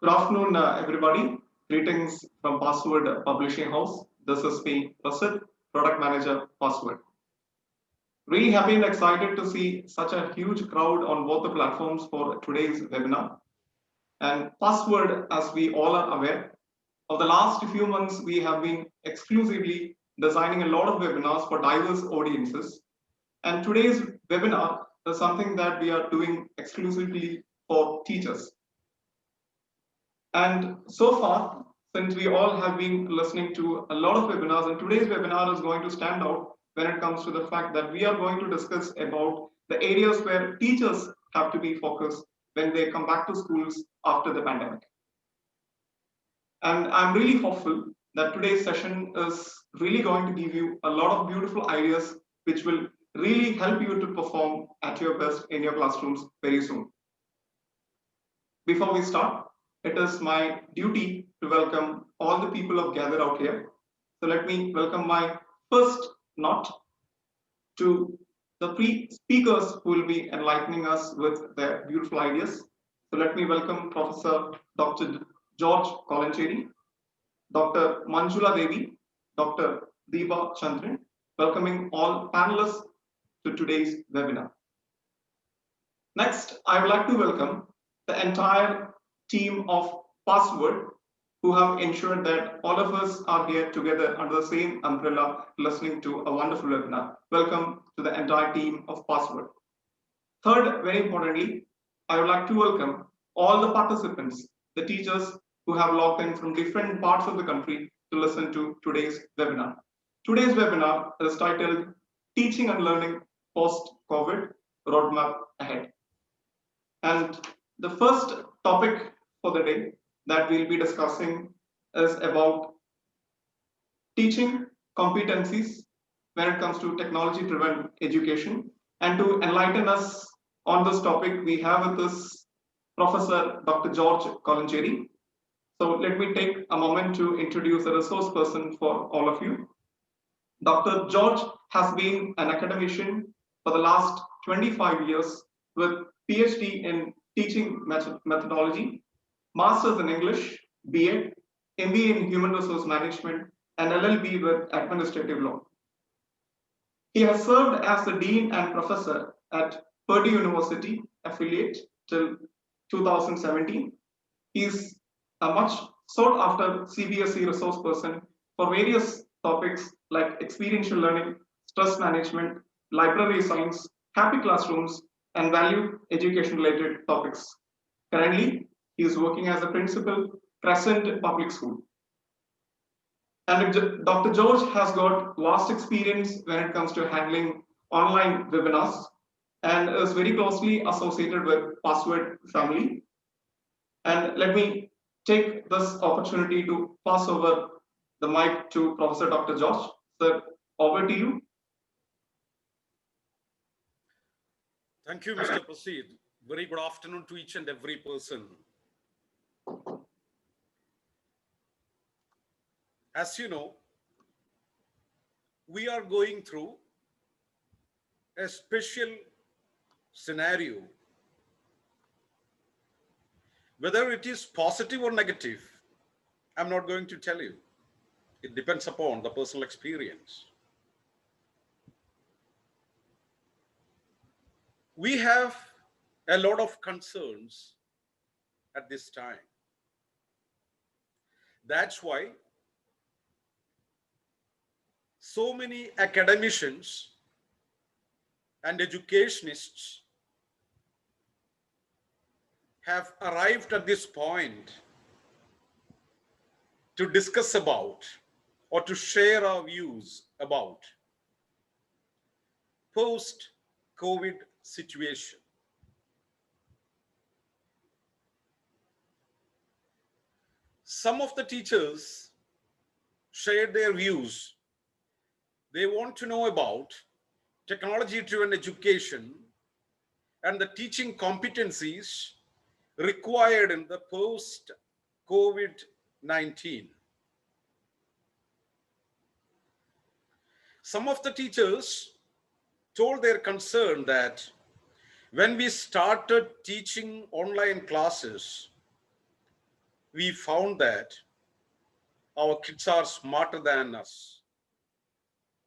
Good afternoon, everybody. Greetings from Password Publishing House. This is me, Prasid, Product Manager, Password. Really happy and excited to see such a huge crowd on both the platforms for today's webinar. And Password, as we all are aware, of the last few months, we have been exclusively designing a lot of webinars for diverse audiences. And today's webinar is something that we are doing exclusively for teachers. And so far, since we all have been listening to a lot of webinars, and today's webinar is going to stand out when it comes to the fact that we are going to discuss about the areas where teachers have to be focused when they come back to schools after the pandemic. And I'm really hopeful that today's session is really going to give you a lot of beautiful ideas which will really help you to perform at your best in your classrooms very soon. Before we start, it is my duty to welcome all the people who have gathered out here. So let me welcome my first knot to the three speakers who will be enlightening us with their beautiful ideas. So let me welcome Professor Dr. George Kolancheri, Dr. Manjula Devi, Dr. Deepa Chandran, welcoming all panelists to today's webinar. Next, I would like to welcome the entire team of Password who have ensured that all of us are here together under the same umbrella listening to a wonderful webinar. Welcome to the entire team of Password. Third, very importantly, I would like to welcome all the participants, the teachers who have logged in from different parts of the country to listen to today's webinar. Today's webinar is titled Teaching and Learning Post-COVID Roadmap Ahead. And the first topic for the day that we'll be discussing is about teaching competencies when it comes to technology-driven education. And to enlighten us on this topic, we have with us Professor Dr. George Kolancheri. So let me take a moment to introduce a resource person for all of you. Dr. George has been an academician for the last 25 years with PhD in teaching methodology, Masters in English, BA, MBA in Human Resource Management, and LLB with Administrative Law. He has served as the Dean and Professor at Purdue University affiliate till 2017. He is a much sought after CBSE resource person for various topics like experiential learning, stress management, library science, happy classrooms, and value education related topics. Currently, he is working as a principal, Crescent Public School. And Dr. George has got vast experience when it comes to handling online webinars and is very closely associated with Password family. And let me take this opportunity to pass over the mic to Professor Dr. George. Sir, over to you. Thank you, Mr. Prasid. Very good afternoon to each and every person. As you know, we are going through a special scenario. Whether it is positive or negative, I'm not going to tell you. It depends upon the personal experience. We have a lot of concerns at this time. That's why so many academicians and educationists have arrived at this point to discuss about or to share our views about post-COVID situation. Some of the teachers shared their views. They want to know about technology-driven education and the teaching competencies required in the post-COVID-19. Some of the teachers told their concern that when we started teaching online classes, we found that our kids are smarter than us.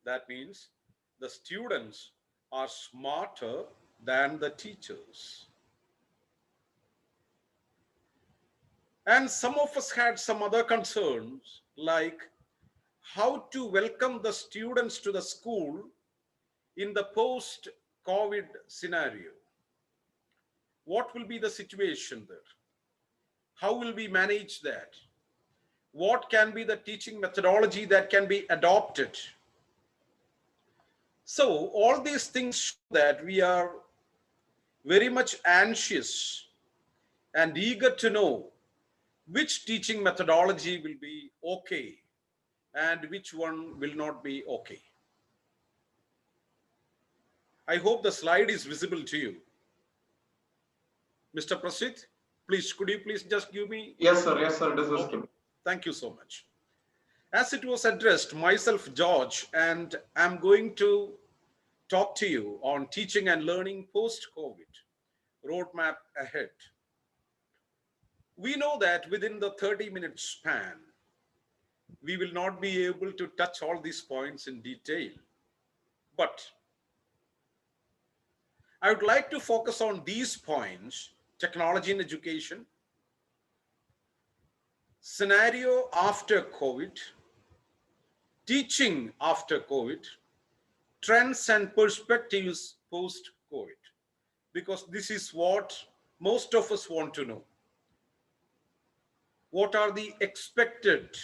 That means the students are smarter than the teachers. And some of us had some other concerns, like how to welcome the students to the school in the post-COVID scenario. What will be the situation there? How will we manage that? What can be the teaching methodology that can be adopted? So all these things show that we are very much anxious and eager to know which teaching methodology will be okay and which one will not be okay. I hope the slide is visible to you. Mr. Prasid, please, could you please just give me? Yes, sir. Yes, sir. It is visible. Okay. Thank you so much. As it was addressed, myself, George, and I'm going to talk to you on teaching and learning post-COVID, roadmap ahead. We know that within the 30-minute span, we will not be able to touch all these points in detail. But I would like to focus on these points: technology in education, scenario after COVID, teaching after COVID, trends and perspectives post-COVID, because this is what most of us want to know. What are the expected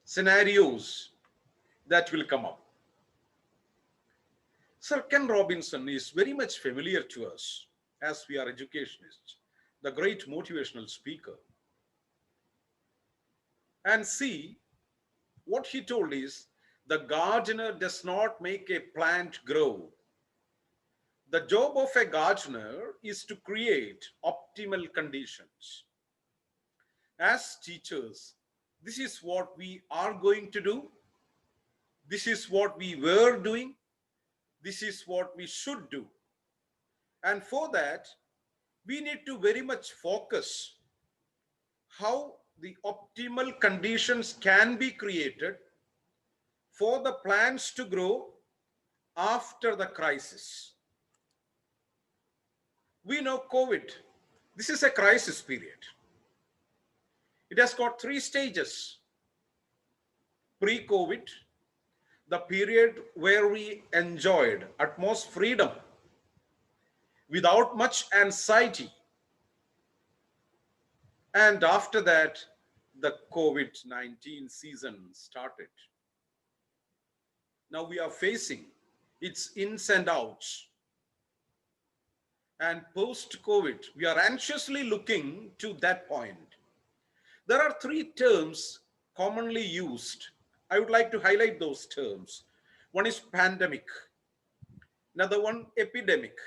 scenarios that will come up? Sir Ken Robinson is very much familiar to us as we are educationists, the great motivational speaker. And see, what he told is, the gardener does not make a plant grow. The job of a gardener is to create optimal conditions. As teachers, this is what we are going to do. This is what we were doing. This is what we should do. And for that, we need to very much focus how the optimal conditions can be created for the plants to grow after the crisis. We know COVID, this is a crisis period. It has got 3 stages. Pre-COVID, the period where we enjoyed utmost freedom without much anxiety. And after that, the COVID-19 season started. Now we are facing its ins and outs. And post-COVID, we are anxiously looking to that point. There are 3 terms commonly used. I would like to highlight those terms. One is pandemic, another one epidemic,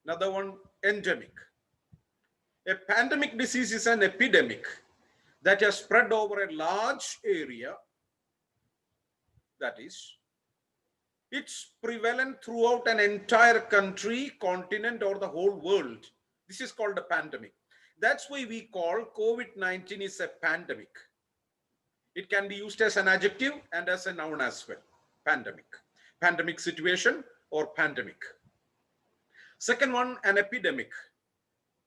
another one endemic. A pandemic disease is an epidemic that has spread over a large area. That is, it's prevalent throughout an entire country, continent, or the whole world. This is called a pandemic. That's why we call COVID-19 is a pandemic. It can be used as an adjective and as a noun as well. Pandemic. Pandemic situation or pandemic. Second one, an epidemic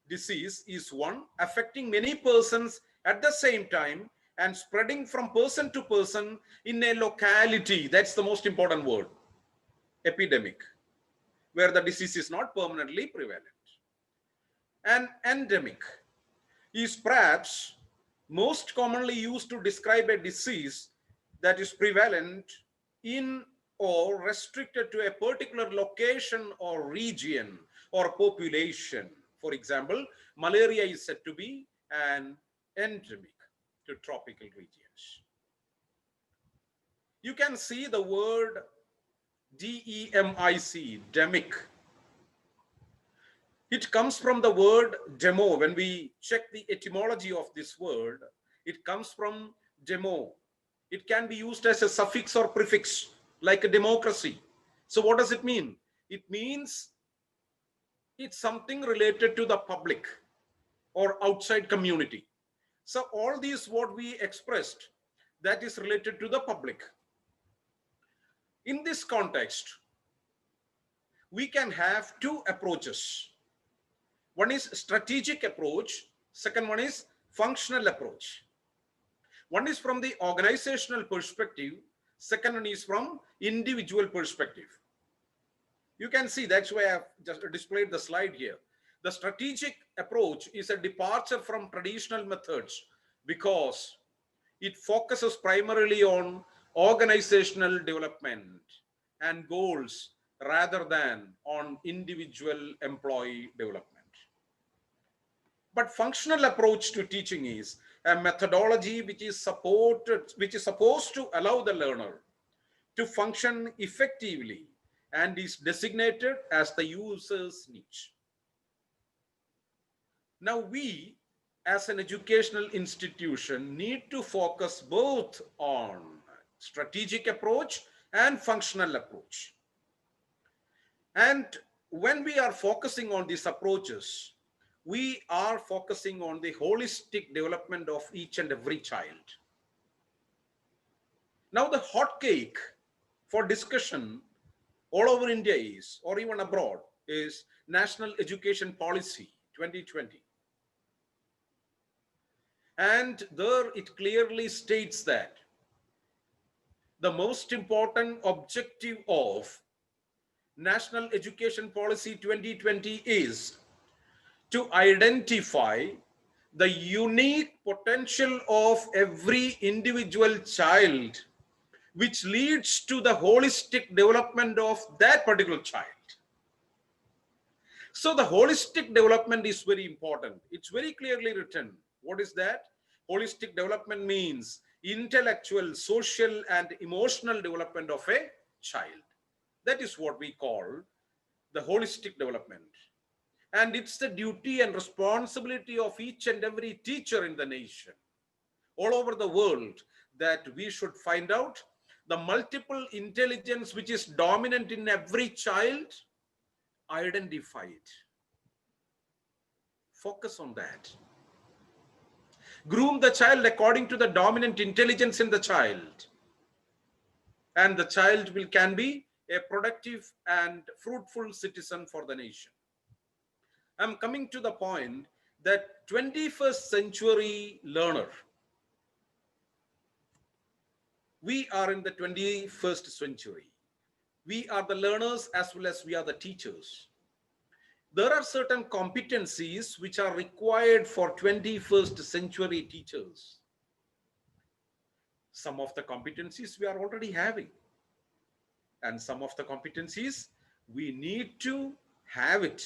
disease is one affecting many persons at the same time and spreading from person to person in a locality. That's the most important word. Epidemic, where the disease is not permanently prevalent. An endemic is perhaps most commonly used to describe a disease that is prevalent in or restricted to a particular location or region or population. For example, malaria is said to be an endemic to tropical regions. You can see the word D-E-M-I-C, demic. It comes from the word demo. When we check the etymology of this word, it comes from demo. It can be used as a suffix or prefix, like a democracy. So what does it mean? It means it's something related to the public or outside community. So all these what we expressed, that is related to the public. In this context, we can have two approaches. One is strategic approach, second one is functional approach. One is from the organizational perspective, second one is from individual perspective. You can see, that's why I've just displayed the slide here. The strategic approach is a departure from traditional methods because it focuses primarily on organizational development and goals rather than on individual employee development. But functional approach to teaching is a methodology which is supposed to allow the learner to function effectively and is designated as the user's niche. Now we, as an educational institution, need to focus both on strategic approach and functional approach. And when we are focusing on these approaches, we are focusing on the holistic development of each and every child. Now the hot cake for discussion all over India is, or even abroad, is National Education Policy 2020. And there it clearly states that the most important objective of National Education Policy 2020 is to identify the unique potential of every individual child, which leads to the holistic development of that particular child. So the holistic development is very important. It's very clearly written. What is that? Holistic development means intellectual, social, and emotional development of a child. That is what we call the holistic development. And it's the duty and responsibility of each and every teacher in the nation, all over the world, that we should find out the multiple intelligence which is dominant in every child, identify it. Focus on that. Groom the child according to the dominant intelligence in the child. And the child can be a productive and fruitful citizen for the nation. I'm coming to the point that 21st century learner, we are in the 21st century. We are the learners as well as we are the teachers. There are certain competencies which are required for 21st century teachers. Some of the competencies we are already having. And some of the competencies we need to have it.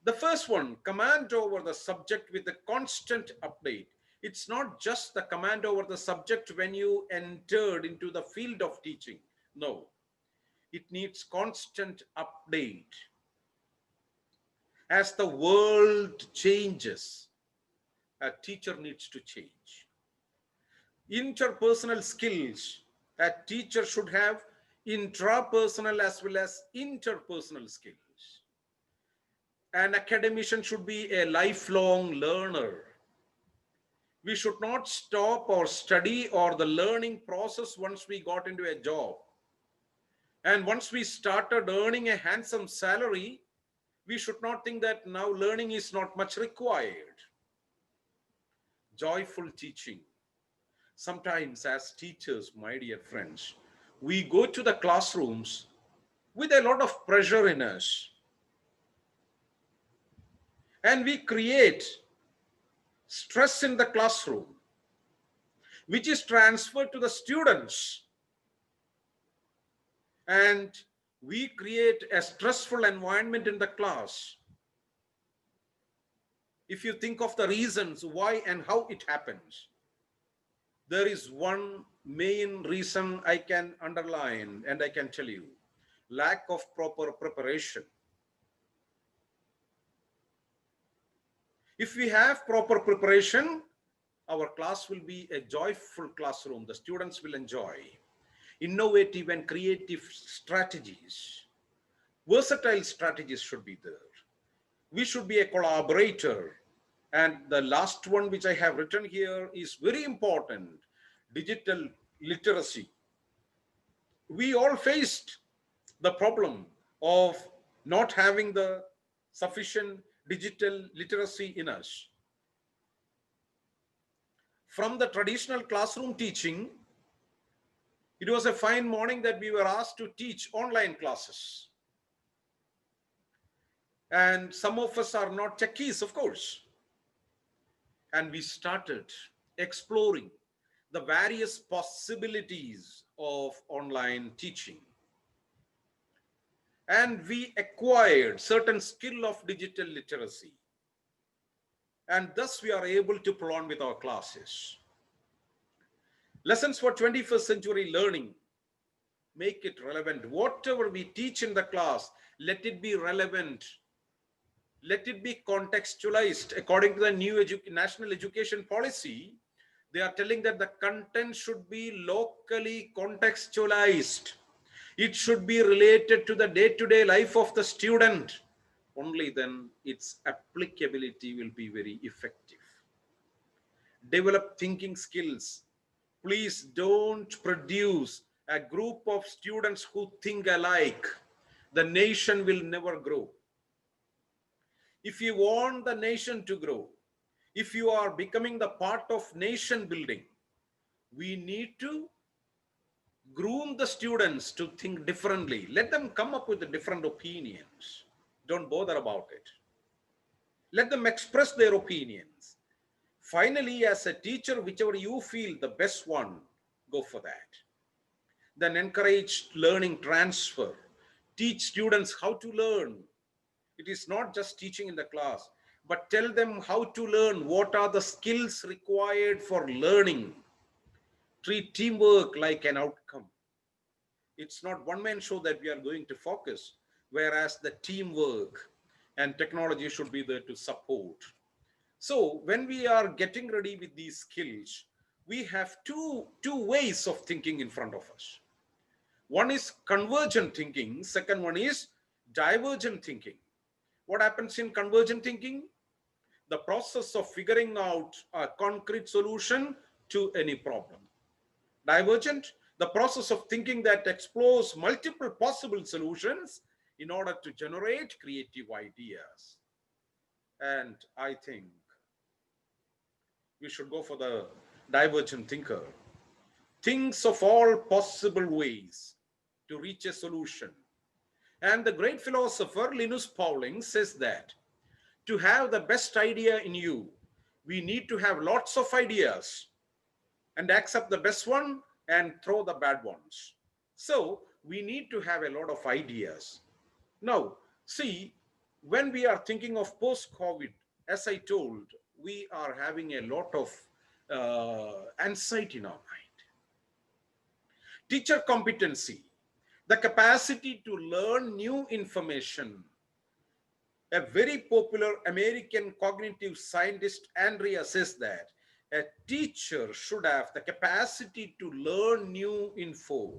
The first one, command over the subject with a constant update. It's not just the command over the subject when you entered into the field of teaching. No, it needs constant update. As the world changes, a teacher needs to change. Interpersonal skills, a teacher should have intrapersonal as well as interpersonal skills. An academician should be a lifelong learner. We should not stop our study or the learning process once we got into a job. And once we started earning a handsome salary, we should not think that now learning is not much required. Joyful teaching. Sometimes as teachers, my dear friends, we go to the classrooms with a lot of pressure in us. And we create stress in the classroom, which is transferred to the students. And we create a stressful environment in the class. If you think of the reasons why and how it happens, there is one main reason I can underline and I can tell you: lack of proper preparation. If we have proper preparation, our class will be a joyful classroom. The students will enjoy. Innovative and creative strategies, versatile strategies should be there. We should be a collaborator. And the last one which I have written here is very important: digital literacy. We all faced the problem of not having the sufficient digital literacy in us. From the traditional classroom teaching, it was a fine morning that we were asked to teach online classes. And some of us are not techies, of course. And we started exploring the various possibilities of online teaching. And we acquired certain skill of digital literacy. And thus we are able to pull on with our classes. Lessons for 21st century learning. Make it relevant. Whatever we teach in the class, let it be relevant. Let it be contextualized. According to the new national education policy, they are telling that the content should be locally contextualized. It should be related to the day-to-day life of the student. Only then its applicability will be very effective. Develop thinking skills. Please don't produce a group of students who think alike. The nation will never grow. If you want the nation to grow, if you are becoming the part of nation building, we need to groom the students to think differently. Let them come up with the different opinions. Don't bother about it. Let them express their opinions. Finally, as a teacher, whichever you feel the best one, go for that. Then encourage learning transfer. Teach students how to learn. It is not just teaching in the class, but tell them how to learn. What are the skills required for learning? Treat teamwork like an outcome. It's not one-man show that we are going to focus, whereas the teamwork and technology should be there to support. So when we are getting ready with these skills, we have two ways of thinking in front of us. One is convergent thinking. Second one is divergent thinking. What happens in convergent thinking? The process of figuring out a concrete solution to any problem. Divergent, the process of thinking that explores multiple possible solutions in order to generate creative ideas. And I think we should go for the divergent thinker. Thinks of all possible ways to reach a solution. And the great philosopher Linus Pauling says that to have the best idea in you, we need to have lots of ideas and accept the best one and throw the bad ones. So we need to have a lot of ideas. Now, see, when we are thinking of post-COVID, as I told, we are having a lot of anxiety in our mind. Teacher competency, the capacity to learn new information. A very popular American cognitive scientist, Andrea, says that a teacher should have the capacity to learn new info.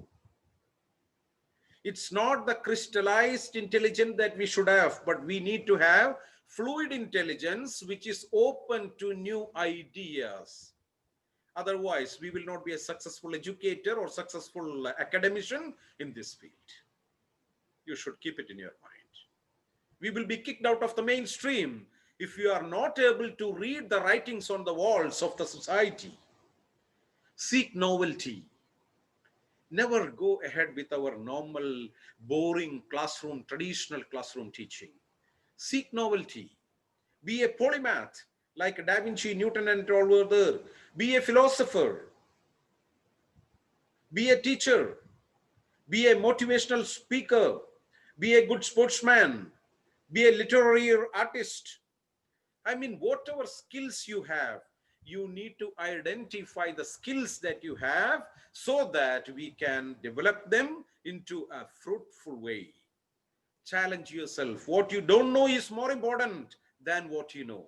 It's not the crystallized intelligence that we should have, but we need to have fluid intelligence, which is open to new ideas. Otherwise, we will not be a successful educator or successful academician in this field. You should keep it in your mind. We will be kicked out of the mainstream if you are not able to read the writings on the walls of the society. Seek novelty. Never go ahead with our normal, boring classroom, traditional classroom teaching. Seek novelty. Be a polymath like Da Vinci, Newton, and all were there. Be a philosopher. Be a teacher. Be a motivational speaker. Be a good sportsman. Be a literary artist. I mean, whatever skills you have, you need to identify the skills that you have so that we can develop them into a fruitful way. Challenge yourself. What you don't know is more important than what you know.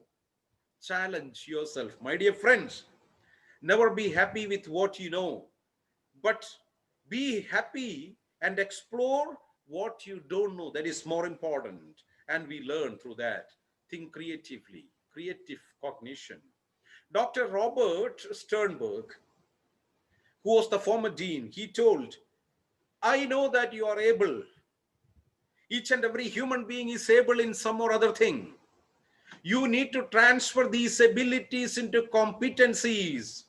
Challenge yourself. My dear friends, never be happy with what you know, but be happy and explore what you don't know. That is more important. And we learn through that. Think creatively, creative cognition. Dr. Robert Sternberg, who was the former dean, he told, I know that you are able. Each and every human being is able in some or other thing. You need to transfer these abilities into competencies.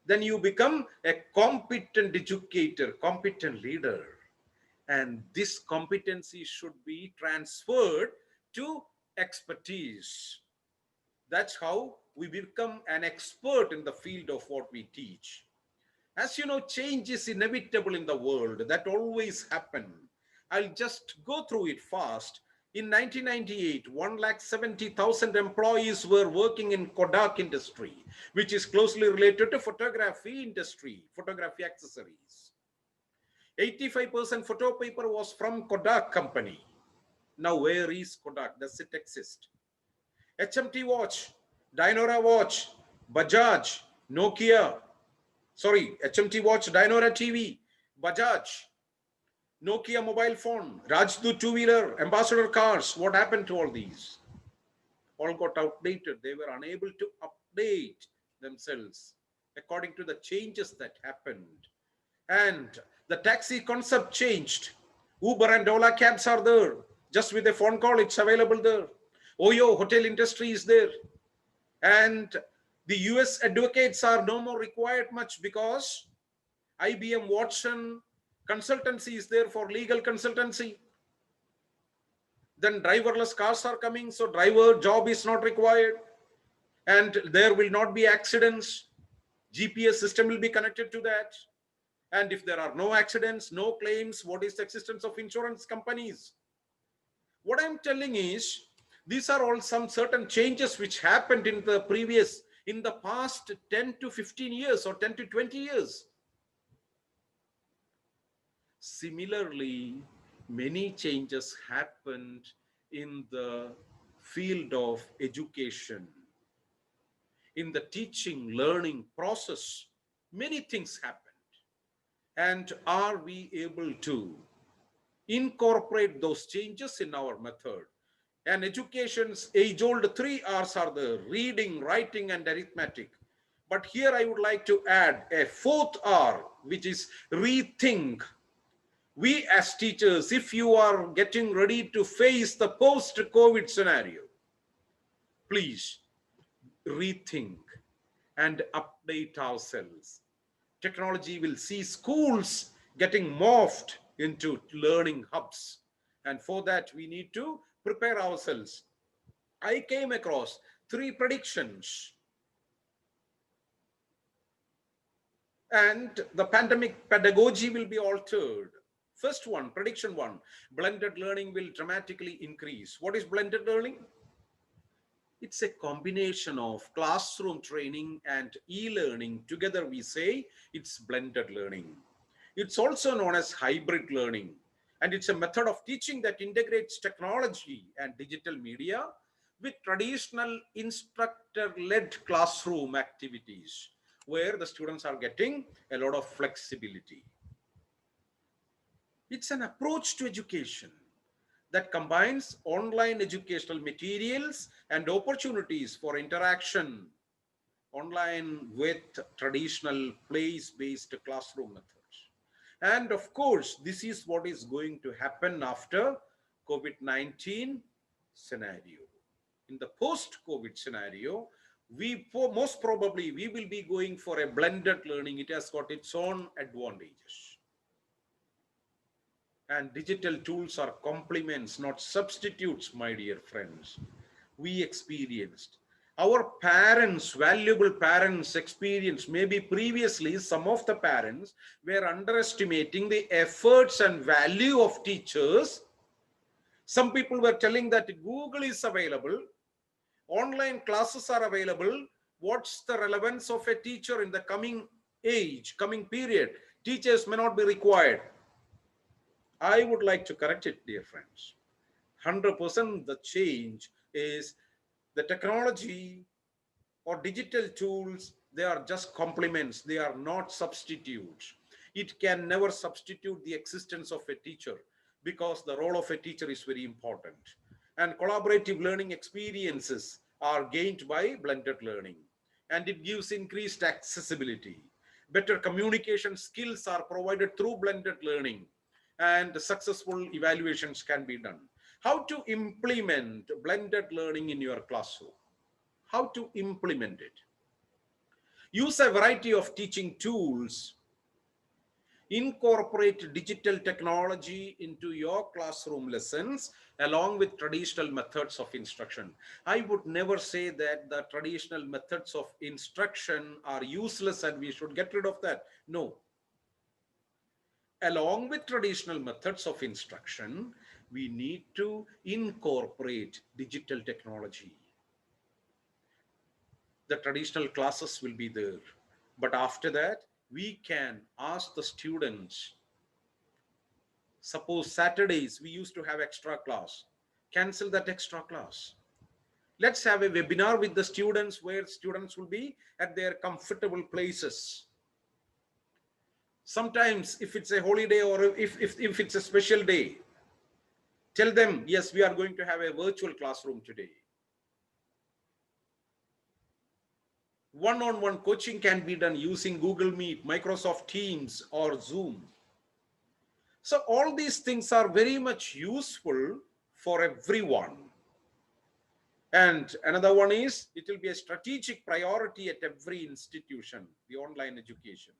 Then you become a competent educator, competent leader. And this competency should be transferred to expertise. That's how we become an expert in the field of what we teach. As you know, change is inevitable in the world. That always happens. I'll just go through it fast. In 1998, 170,000 employees were working in Kodak industry, which is closely related to photography industry, photography accessories. 85% photo paper was from Kodak company. Now where is Kodak? Does it exist? HMT watch, Dynora watch, Bajaj, Nokia, HMT watch, Dynora TV, Bajaj, Nokia mobile phone, Rajdoot two-wheeler, Ambassador cars. What happened to all these? All got outdated. They were unable to update themselves according to the changes that happened. And the taxi concept changed. Uber and Ola cabs are there. Just with a phone call, it's available there. Oyo hotel industry is there. And the US advocates are no more required much because IBM Watson consultancy is there for legal consultancy. Then driverless cars are coming, so driver job is not required. And there will not be accidents. GPS system will be connected to that. And if there are no accidents, no claims, what is the existence of insurance companies? What I'm telling is, these are all some certain changes which happened in the past 10 to 15 years or 10 to 20 years. Similarly, many changes happened in the field of education. In the teaching, learning process, many things happened. And are we able to incorporate those changes in our method? And education's age-old 3 R's are the reading, writing, and arithmetic. But here I would like to add a 4th R, which is rethink. We as teachers, if you are getting ready to face the post-COVID scenario, please rethink and update ourselves. Technology will see schools getting morphed into learning hubs. And for that, we need to prepare ourselves. I came across 3 predictions. And the pandemic pedagogy will be altered. First one, prediction 1, blended learning will dramatically increase. What is blended learning? It's a combination of classroom training and e-learning. Together we say it's blended learning. It's also known as hybrid learning. And it's a method of teaching that integrates technology and digital media with traditional instructor-led classroom activities, where the students are getting a lot of flexibility. It's an approach to education that combines online educational materials and opportunities for interaction online with traditional place-based classroom methods. And of course, this is what is going to happen after COVID-19 scenario. In the post-COVID scenario, most probably we will be going for a blended learning. It has got its own advantages. And digital tools are complements, not substitutes, my dear friends. We experienced. Our parents, valuable parents, experienced. Maybe previously some of the parents were underestimating the efforts and value of teachers. Some people were telling that Google is available, online classes are available. What's the relevance of a teacher in the coming period? Teachers may not be required. I would like to correct it, dear friends. 100% the change is the technology or digital tools. They are just complements. They are not substitutes. It can never substitute the existence of a teacher, because the role of a teacher is very important. And collaborative learning experiences are gained by blended learning, and it gives increased accessibility. Better communication skills are provided through blended learning, and successful evaluations can be done. How to implement blended learning in your classroom? How to implement it? Use a variety of teaching tools. Incorporate digital technology into your classroom lessons along with traditional methods of instruction. I would never say that the traditional methods of instruction are useless and we should get rid of that. No. Along with traditional methods of instruction, we need to incorporate digital technology. The traditional classes will be there, but after that, we can ask the students. Suppose Saturdays we used to have extra class. Cancel that extra class. Let's have a webinar with the students where students will be at their comfortable places. Sometimes if it's a holiday or if it's a special day, tell them, yes, we are going to have a virtual classroom today. One-on-one coaching can be done using Google Meet, Microsoft Teams, or Zoom. So all these things are very much useful for everyone. And another one is, it will be a strategic priority at every institution, the online education.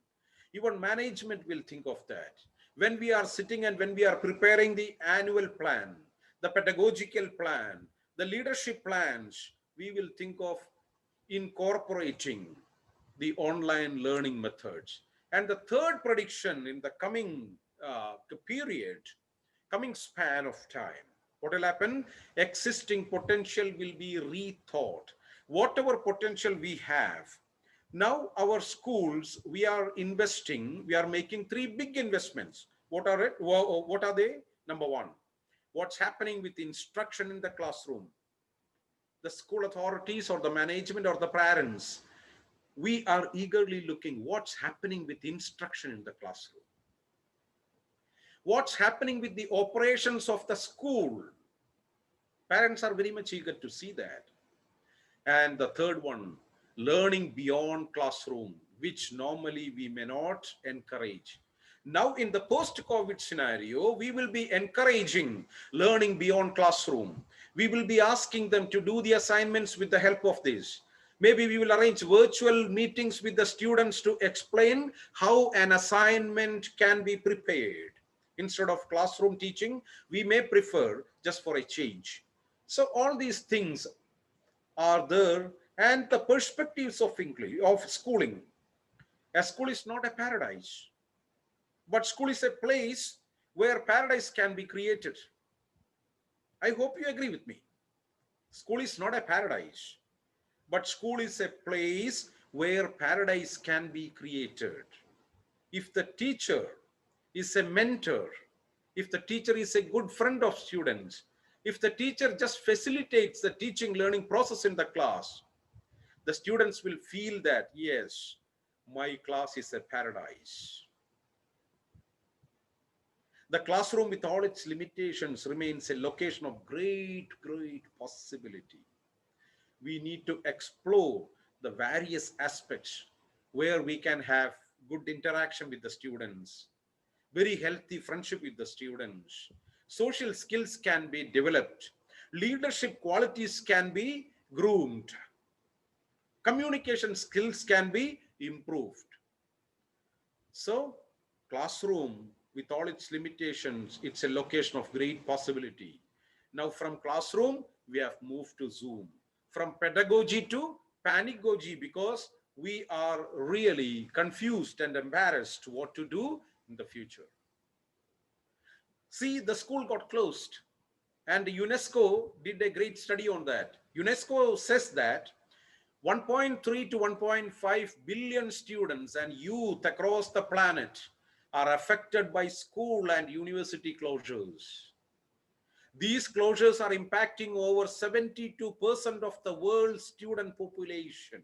Even management will think of that. When we are sitting and when we are preparing the annual plan, the pedagogical plan, the leadership plans, we will think of incorporating the online learning methods. And the third prediction in the coming period, coming span of time, what will happen? Existing potential will be rethought. Whatever potential we have, now our schools, we are investing, we are making three big investments. What are it? What are they? Number one, what's happening with instruction in the classroom? The school authorities or the management or the parents, we are eagerly looking what's happening with instruction in the classroom. What's happening with the operations of the school? Parents are very much eager to see that. And the third one, learning beyond classroom, which normally we may not encourage. Now in the post-COVID scenario, we will be encouraging learning beyond classroom. We will be asking them to do the assignments with the help of this. Maybe we will arrange virtual meetings with the students to explain how an assignment can be prepared. Instead of classroom teaching, we may prefer just for a change. So all these things are there, and the perspectives of English, of schooling. A school is not a paradise, but school is a place where paradise can be created. I hope you agree with me. School is not a paradise, but school is a place where paradise can be created. If the teacher is a mentor, if the teacher is a good friend of students, if the teacher just facilitates the teaching learning process in the class, the students will feel that, yes, my class is a paradise. The classroom with all its limitations remains a location of great possibility. We need to explore the various aspects where we can have good interaction with the students, very healthy friendship with the students. Social skills can be developed. Leadership qualities can be groomed. Communication skills can be improved. So, classroom with all its limitations, it's a location of great possibility. Now from classroom, we have moved to Zoom. From pedagogy to panigogy, because we are really confused and embarrassed what to do in the future. See, the school got closed, and UNESCO did a great study on that. UNESCO says that 1.3 to 1.5 billion students and youth across the planet are affected by school and university closures. These closures are impacting over 72% of the world's student population.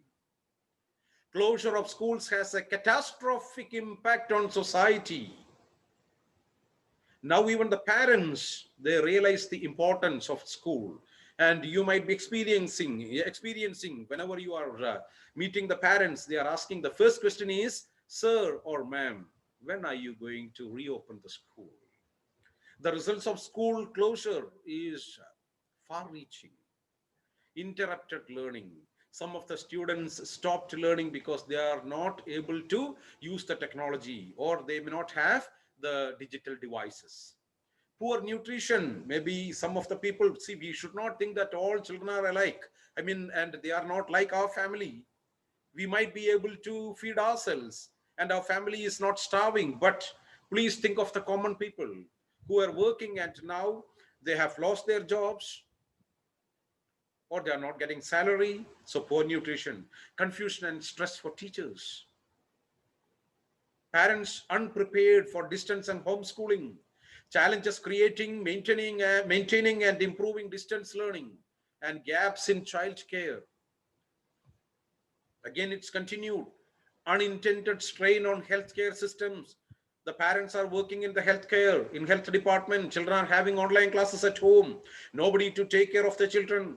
Closure of schools has a catastrophic impact on society. Now even the parents, they realize the importance of school, And you might be experiencing whenever you are meeting the parents, they are asking, the first question is, sir or ma'am, when are you going to reopen the school? The results of school closure is far reaching. Interrupted learning. Some of the students stopped learning because they are not able to use the technology, or they may not have the digital devices. Poor nutrition. Maybe some of the people, see, we should not think that all children are alike. I mean, and they are not like our family. We might be able to feed ourselves and our family is not starving. But please think of the common people who are working and now they have lost their jobs, or they are not getting salary. So poor nutrition, confusion and stress for teachers, parents unprepared for distance and homeschooling, challenges creating, maintaining and improving distance learning, and gaps in child care. Again, it's continued. Unintended strain on healthcare systems. The parents are working in the healthcare, in health department. Children are having online classes at home. Nobody to take care of the children.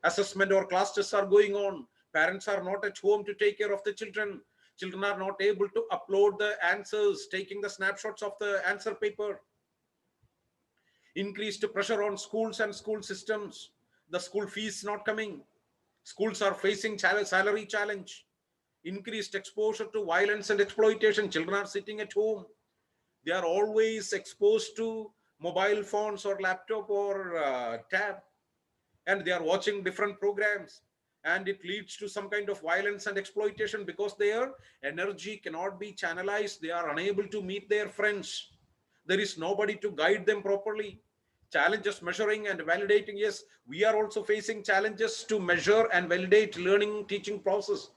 Assessment or class tests are going on. Parents are not at home to take care of the children. Children are not able to upload the answers, taking the snapshots of the answer paper. Increased pressure on schools and school systems. The school fees not coming. Schools are facing salary challenge. Increased exposure to violence and exploitation. Children are sitting at home. They are always exposed to mobile phones or laptop or tab, and they are watching different programs, and it leads to some kind of violence and exploitation because their energy cannot be channelized. They are unable to meet their friends. There is nobody to guide them properly. Challenges measuring and validating. Yes, we are also facing challenges to measure and validate learning teaching process.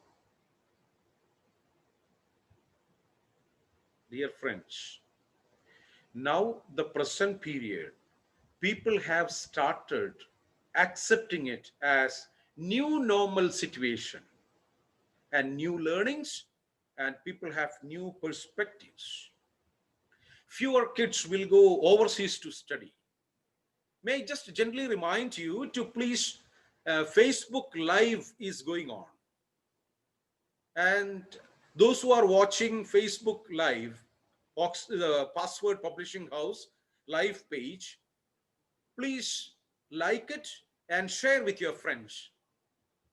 Dear friends, now the present period, people have started accepting it as new normal situation and new learnings, and people have new perspectives. Fewer kids will go overseas to study. May I just gently remind you to please, Facebook Live is going on. And those who are watching Facebook Live, the Password Publishing House live page, please like it and share with your friends.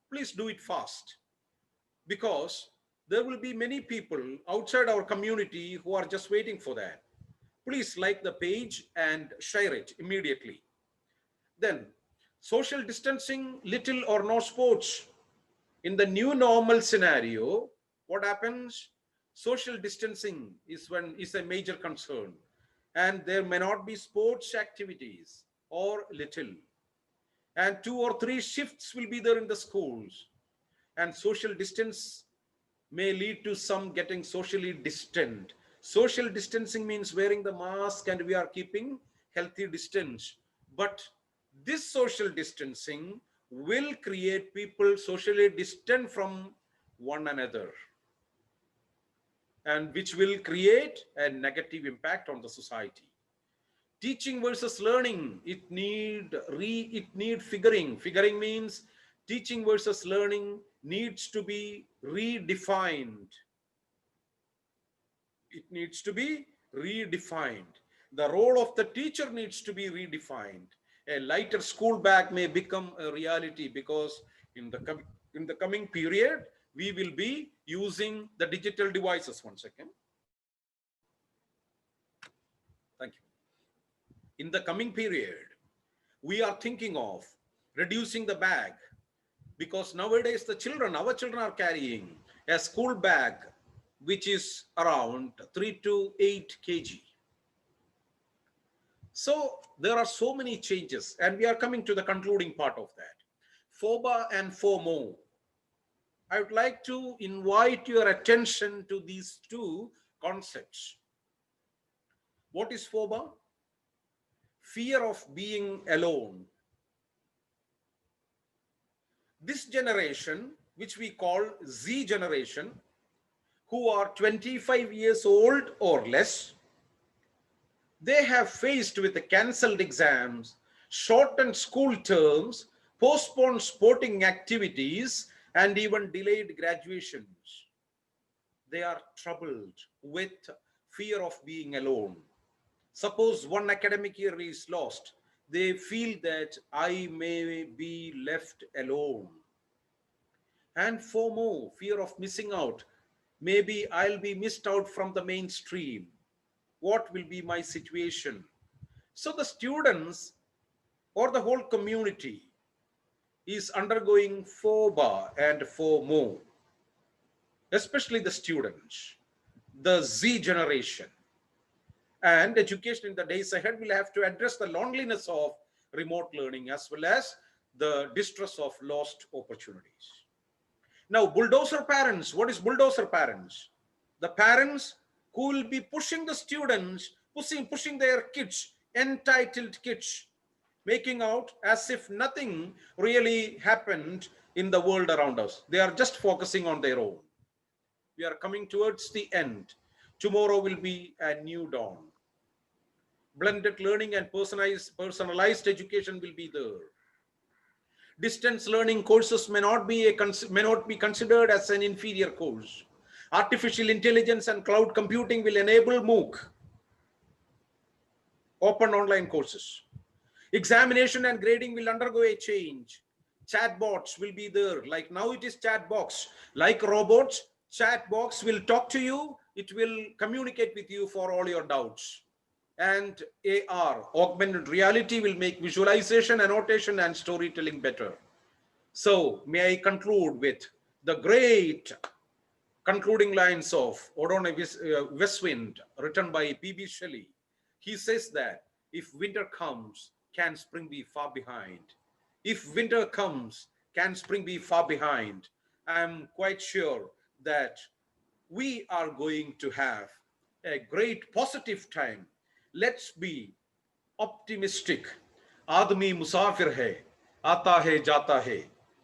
Please do it fast, because there will be many people outside our community who are just waiting for that. Please like the page and share it immediately. Then, social distancing, little or no sports. In the new normal scenario, what happens? Social distancing is a major concern, and there may not be sports activities or little, and 2 or 3 shifts will be there in the schools, and social distance may lead to some getting socially distant. Social distancing means wearing the mask and we are keeping healthy distance. But this social distancing will create people socially distant from one another, and which will create a negative impact on the society. Teaching versus learning, it need figuring means teaching versus learning needs to be redefined. It needs to be redefined. The role of the teacher needs to be redefined. A lighter school bag may become a reality, because in the coming period we will be using the digital devices. One second. Thank you. In the coming period, we are thinking of reducing the bag, because nowadays our children are carrying a school bag which is around 3 to 8 kg. So there are so many changes, and we are coming to the concluding part of that. FOBA and FOMO. I would like to invite your attention to these two concepts. What is FOBA? Fear of being alone. This generation, which we call Z generation, who are 25 years old or less, they have faced with the cancelled exams, shortened school terms, postponed sporting activities, and even delayed graduations. They are troubled with fear of being alone. Suppose one academic year is lost, they feel that I may be left alone. And FOMO, fear of missing out. Maybe I'll be missed out from the mainstream. What will be my situation? So the students or the whole community is undergoing FOBA and FOMO, especially the students, the Z generation. And education in the days ahead will have to address the loneliness of remote learning as well as the distress of lost opportunities. Now, bulldozer parents, what is bulldozer parents? The parents who will be pushing the students, pushing their kids, entitled kids, making out as if nothing really happened in the world around us. They are just focusing on their own. We are coming towards the end. Tomorrow will be a new dawn. Blended learning and personalized education will be there. Distance learning courses may not be considered as an inferior course. Artificial intelligence and cloud computing will enable MOOC, open online courses. Examination and grading will undergo a change. Chatbots will be there. Like now it is chat box. Like robots, chat box will talk to you. It will communicate with you for all your doubts. And AR, augmented reality, will make visualization, annotation, and storytelling better. So may I conclude with the great concluding lines of Oron Westwind, written by P.B. Shelley. He says that if winter comes, can spring be far behind? If winter comes, can spring be far behind? I'm quite sure that we are going to have a great positive time. Let's be optimistic. आदमी मुसाफिर है, आता है जाता है,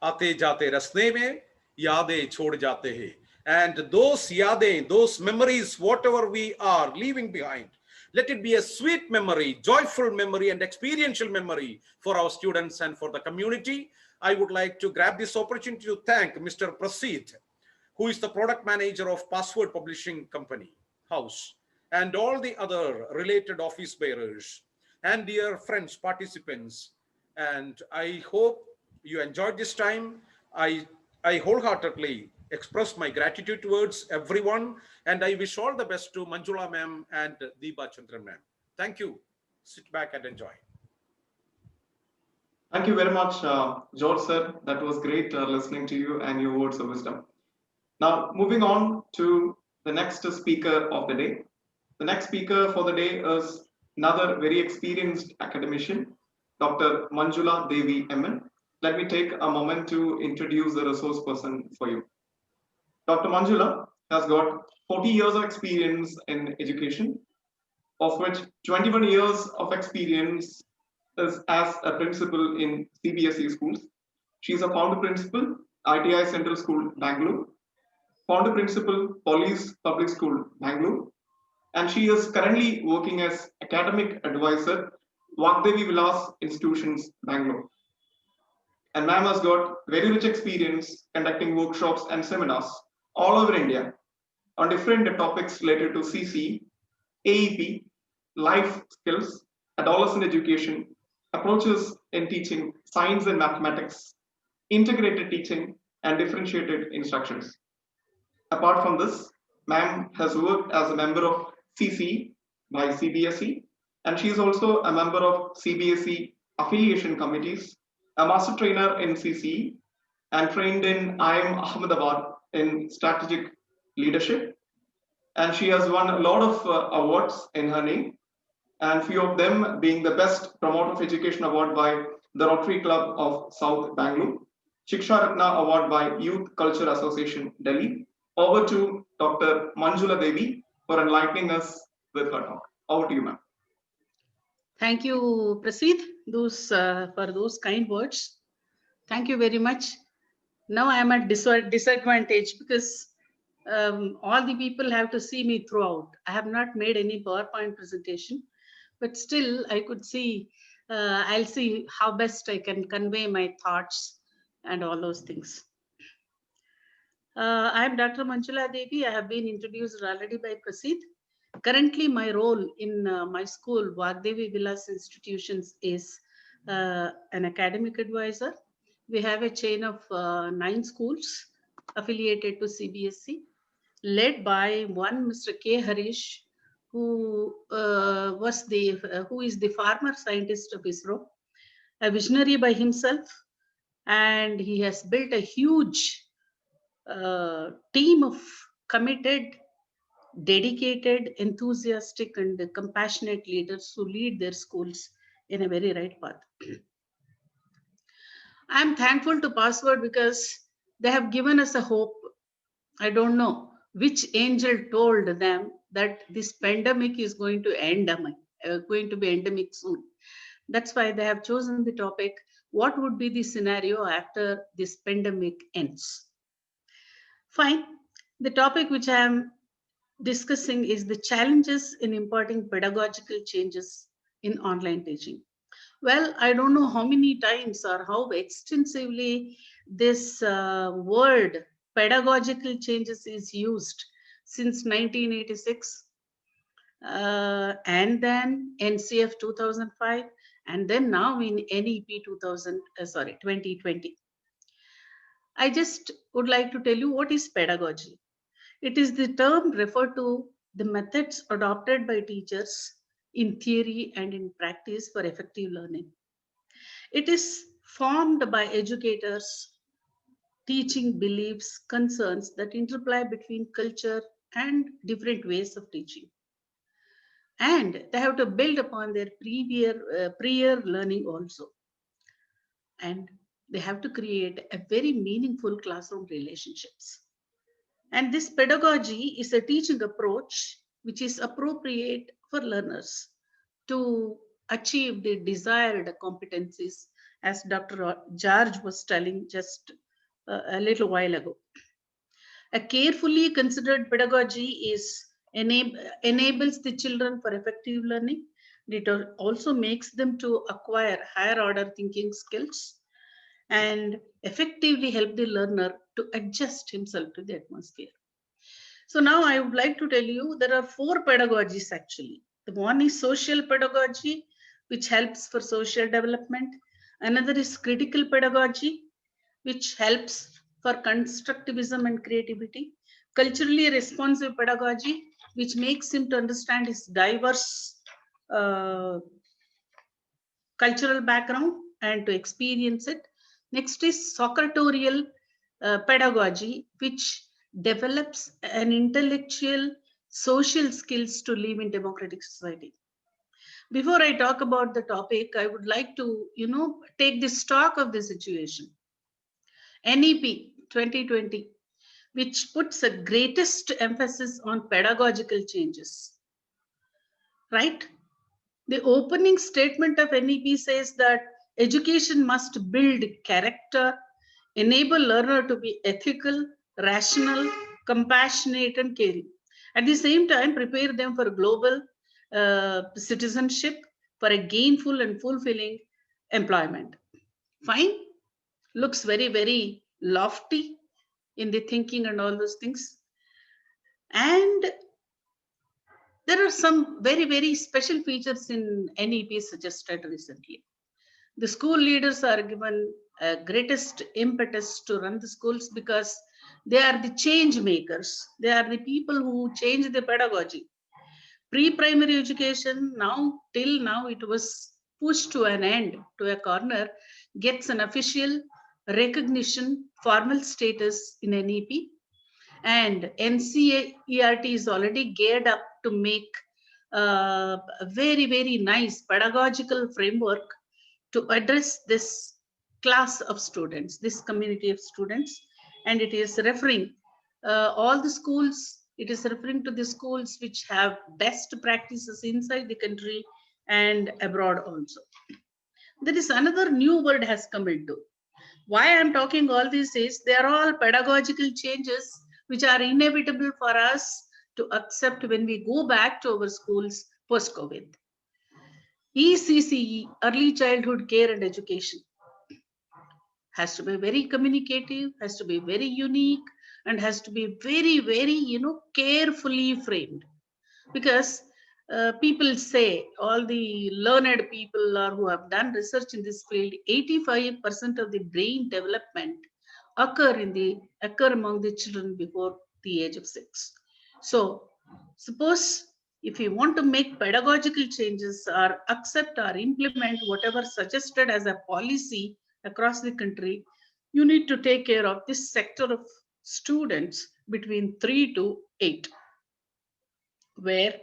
आते जाते रास्ते में यादें छोड़ जाते हैं. And those yadein, those memories, whatever we are leaving behind, let it be a sweet memory, joyful memory, and experiential memory for our students and for the community. I would like to grab this opportunity to thank Mr. Prasid, who is the product manager of Password Publishing Company House, and all the other related office bearers and dear friends, participants. And I hope you enjoyed this time. I wholeheartedly express my gratitude towards everyone, and I wish all the best to Manjula ma'am and Deepa Chandran ma'am. Thank you. Sit back and enjoy. Thank you very much, George sir. That was great listening to you and your words of wisdom. Now, moving on to the next speaker of the day. The next speaker for the day is another very experienced academician, Dr. Manjula Devi MN. Let me take a moment to introduce the resource person for you. Dr. Manjula has got 40 years of experience in education, of which 21 years of experience is as a principal in CBSE schools. She is a founder principal, ITI Central School, Bangalore, founder principal, Police Public School, Bangalore, and she is currently working as academic advisor, Vagdevi Vilas Institutions, Bangalore. And ma'am has got very rich experience conducting workshops and seminars all over India on different topics related to CC, AEP, life skills, adolescent education, approaches in teaching, science and mathematics, integrated teaching, and differentiated instructions. Apart from this, ma'am has worked as a member of CC by CBSE, and she is also a member of CBSE affiliation committees, a master trainer in CCE, and trained in IIM Ahmedabad in strategic leadership. And she has won a lot of awards in her name, and few of them being the Best Promoter of Education Award by the Rotary Club of South Bangalore, Shiksha Ratna Award by Youth Culture Association, Delhi. Over to Dr. Manjula Devi for enlightening us with her talk. Over to you, ma'am. Thank you, Prasid, for those kind words. Thank you very much. Now I am at disadvantage because all the people have to see me throughout. I have not made any PowerPoint presentation, but still I could see I'll see how best I can convey my thoughts and all those things. I'm Dr. Manjula Devi. I have been introduced already by Prasid. Currently, my role in my school, Vagdevi Vilas Institutions, is an academic advisor. We have a chain of 9 schools affiliated to CBSE, led by one Mr. K. Harish, who who is the former scientist of ISRO, a visionary by himself, and he has built a huge team of committed, dedicated, enthusiastic, and compassionate leaders who lead their schools in a very right path. I'm thankful to Password because they have given us a hope. I don't know which angel told them that this pandemic is going to end, going to be endemic soon. That's why they have chosen the topic, what would be the scenario after this pandemic ends? Fine. The topic which I am discussing is the challenges in imparting pedagogical changes in online teaching. Well, I don't know how many times or how extensively this word pedagogical changes is used since 1986, and then NCF 2005, and then now in NEP 2020. I just would like to tell you what is pedagogy. It is the term referred to the methods adopted by teachers in theory and in practice for effective learning. It is formed by educators teaching beliefs, concerns that interplay between culture and different ways of teaching. And they have to build upon their prior learning also. And they have to create a very meaningful classroom relationships. And this pedagogy is a teaching approach which is appropriate for learners to achieve the desired competencies, as Dr. George was telling just a little while ago. A carefully considered pedagogy enables the children for effective learning. It also makes them to acquire higher order thinking skills and effectively help the learner to adjust himself to the atmosphere. So now I would like to tell you there are 4 pedagogies actually. The one is social pedagogy, which helps for social development. Another is critical pedagogy, which helps for constructivism and creativity. Culturally responsive pedagogy, which makes him to understand his diverse cultural background and to experience it. Next is Socratorial pedagogy, which develops an intellectual, social skills to live in democratic society. Before I talk about the topic, I would like to, take the stock of the situation. NEP 2020, which puts the greatest emphasis on pedagogical changes, right? The opening statement of NEP says that education must build character, enable learner to be ethical, rational, compassionate, and caring. At the same time, prepare them for global citizenship, for a gainful and fulfilling employment. Fine. Looks very, very lofty in the thinking and all those things. And there are some very, very special features in NEP suggested recently. The school leaders are given greatest impetus to run the schools because they are the change makers. They are the people who change the pedagogy. Pre-primary education, till now it was pushed to an end, to a corner, gets an official recognition, formal status in NEP. And NCERT is already geared up to make a very, very nice pedagogical framework to address this class of students, this community of students. And it is referring all the schools, it is referring to the schools which have best practices inside the country and abroad also. There is another new word has come into. Why I'm talking all this is they are all pedagogical changes which are inevitable for us to accept when we go back to our schools post-COVID. ECCE, Early Childhood Care and Education, has to be very communicative, has to be very unique, and has to be very, very, carefully framed. Because people say, all the learned people or who have done research in this field, 85% of the brain development occur among the children before the age of 6. So suppose if you want to make pedagogical changes or accept or implement whatever suggested as a policy across the country, you need to take care of this sector of students between 3 to 8, where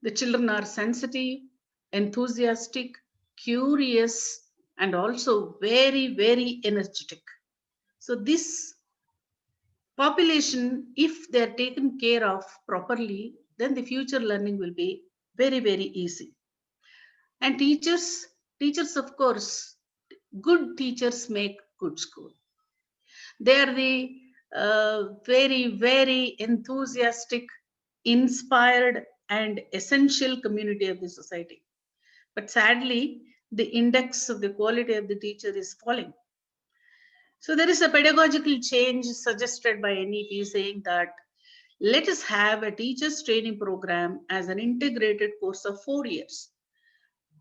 the children are sensitive, enthusiastic, curious, and also very, very energetic. So this population, if they're taken care of properly, then the future learning will be very, very easy. And teachers, of course, good teachers make good school. They are the very, very enthusiastic, inspired, and essential community of the society. But sadly, the index of the quality of the teacher is falling. So there is a pedagogical change suggested by NEP saying that let us have a teachers training program as an integrated course of 4 years.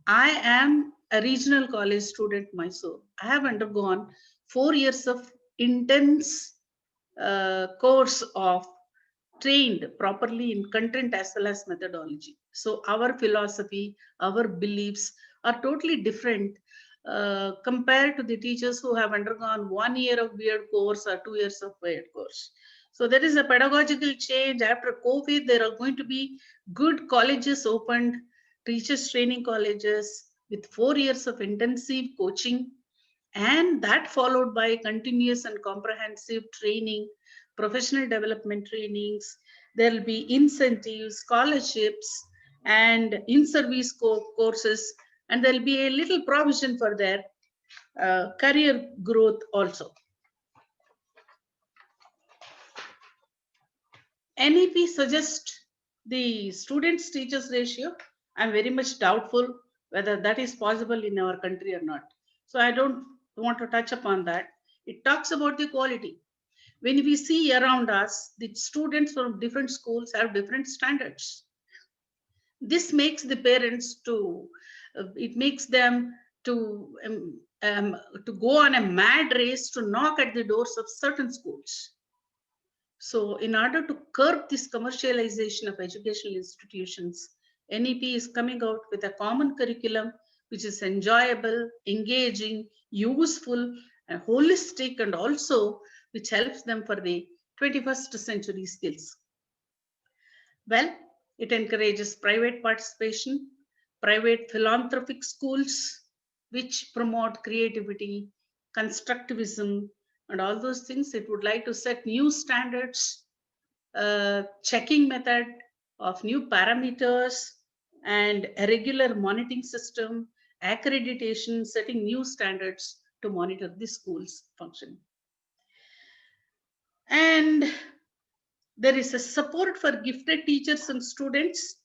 I am a regional college student myself. I have undergone 4 years of intense course of trained properly in content as well as methodology. So our philosophy, our beliefs are totally different compared to the teachers who have undergone 1 year of B.Ed course or 2 years of B.Ed course. So there is a pedagogical change. After COVID, there are going to be good colleges opened, teachers training colleges with 4 years of intensive coaching, and that followed by continuous and comprehensive training, professional development trainings. There will be incentives, scholarships, and in-service courses, and there will be a little provision for their career growth also. NEP suggests the students teachers ratio. I'm very much doubtful whether that is possible in our country or not. So I don't want to touch upon that. It talks about the quality. When we see around us, the students from different schools have different standards. This makes the parents it makes them to go on a mad race to knock at the doors of certain schools. So in order to curb this commercialization of educational institutions, NEP is coming out with a common curriculum which is enjoyable, engaging, useful, and holistic, and also which helps them for the 21st century skills. Well, it encourages private participation, private philanthropic schools, which promote creativity, constructivism, and all those things. It would like to set new standards, checking method of new parameters, and a regular monitoring system, accreditation, setting new standards to monitor the school's function. And there is a support for gifted teachers and students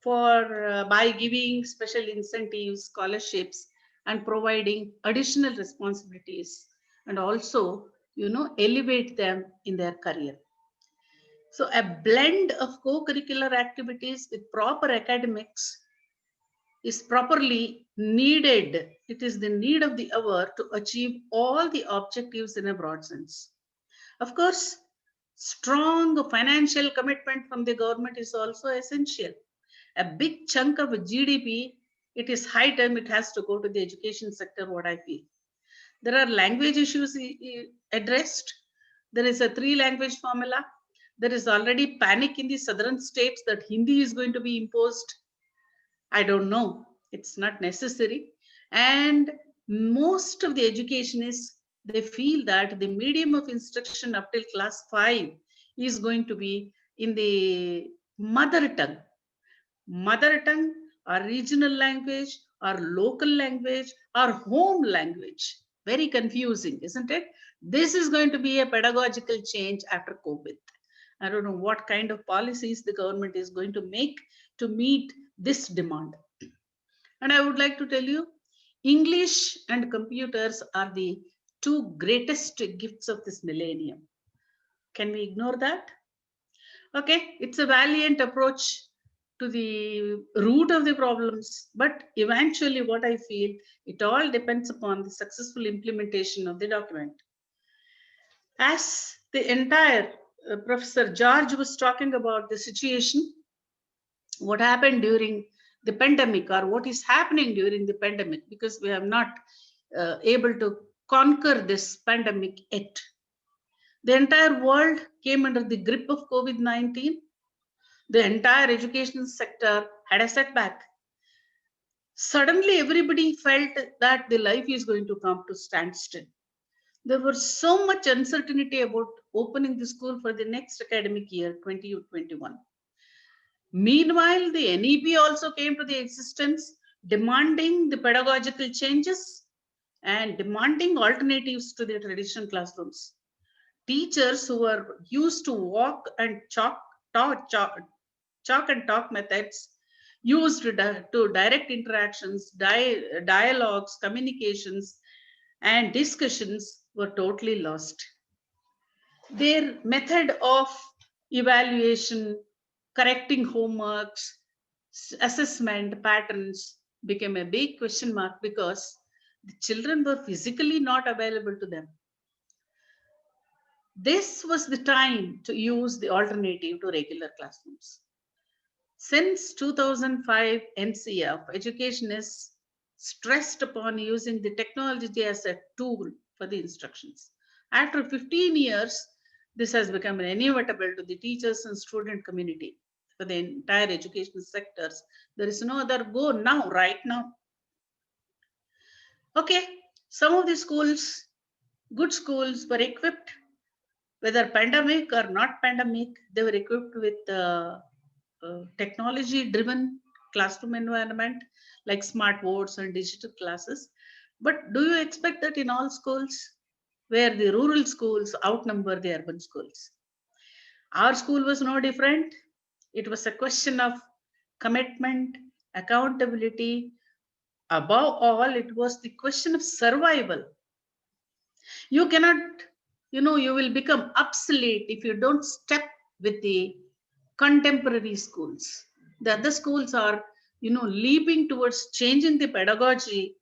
by giving special incentives, scholarships, and providing additional responsibilities, and also, elevate them in their career. So a blend of co-curricular activities with proper academics is properly needed. It is the need of the hour to achieve all the objectives in a broad sense. Of course, strong financial commitment from the government is also essential. A big chunk of GDP, it is high time it has to go to the education sector, what I feel. There are language issues addressed. There is a 3-language formula. There is already panic in the southern states that Hindi is going to be imposed. I don't know. It's not necessary. And most of the educationists, they feel that the medium of instruction up till class 5 is going to be in the mother tongue. Mother tongue or regional language or local language or home language. Very confusing, isn't it? This is going to be a pedagogical change after COVID. I don't know what kind of policies the government is going to make to meet this demand. And I would like to tell you, English and computers are the two greatest gifts of this millennium. Can we ignore that? Okay, it's a valiant approach to the root of the problems, but eventually, what I feel, it all depends upon the successful implementation of the document. As the entire Professor George was talking about the situation, what happened during the pandemic, or what is happening during the pandemic, because we have not able to conquer this pandemic yet. The entire world came under the grip of COVID-19. The entire education sector had a setback. Suddenly, everybody felt that the life is going to come to standstill. There was so much uncertainty about opening the school for the next academic year, 2021. Meanwhile, the NEP also came to the existence, demanding the pedagogical changes and demanding alternatives to the traditional classrooms. Teachers who were used to walk and chalk and talk methods used to direct interactions, dialogues, communications, and discussions were totally lost. Their method of evaluation, correcting homeworks, assessment patterns became a big question mark because the children were physically not available to them. This was the time to use the alternative to regular classrooms. Since 2005, NCF education is stressed upon using the technology as a tool for the instructions. After 15 years, this has become inevitable to the teachers and student community for the entire education sectors. There is no other go now, right now. Okay, some of the schools, good schools, were equipped, whether pandemic or not pandemic, they were equipped with technology-driven classroom environment like smart boards and digital classes. But do you expect that in all schools, where the rural schools outnumber the urban schools? Our school was no different. It was a question of commitment, accountability. Above all, it was the question of survival. You cannot, you will become obsolete if you don't step with the contemporary schools. The other schools are, leaping towards changing the pedagogy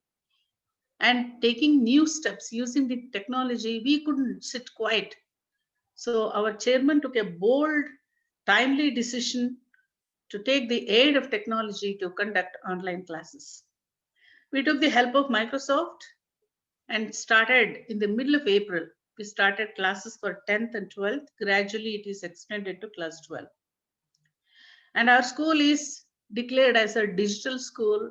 and taking new steps using the technology. We couldn't sit quiet. So our chairman took a bold, timely decision to take the aid of technology to conduct online classes. We took the help of Microsoft and started in the middle of April. We started classes for 10th and 12th. Gradually, it is extended to class 12. And our school is declared as a digital school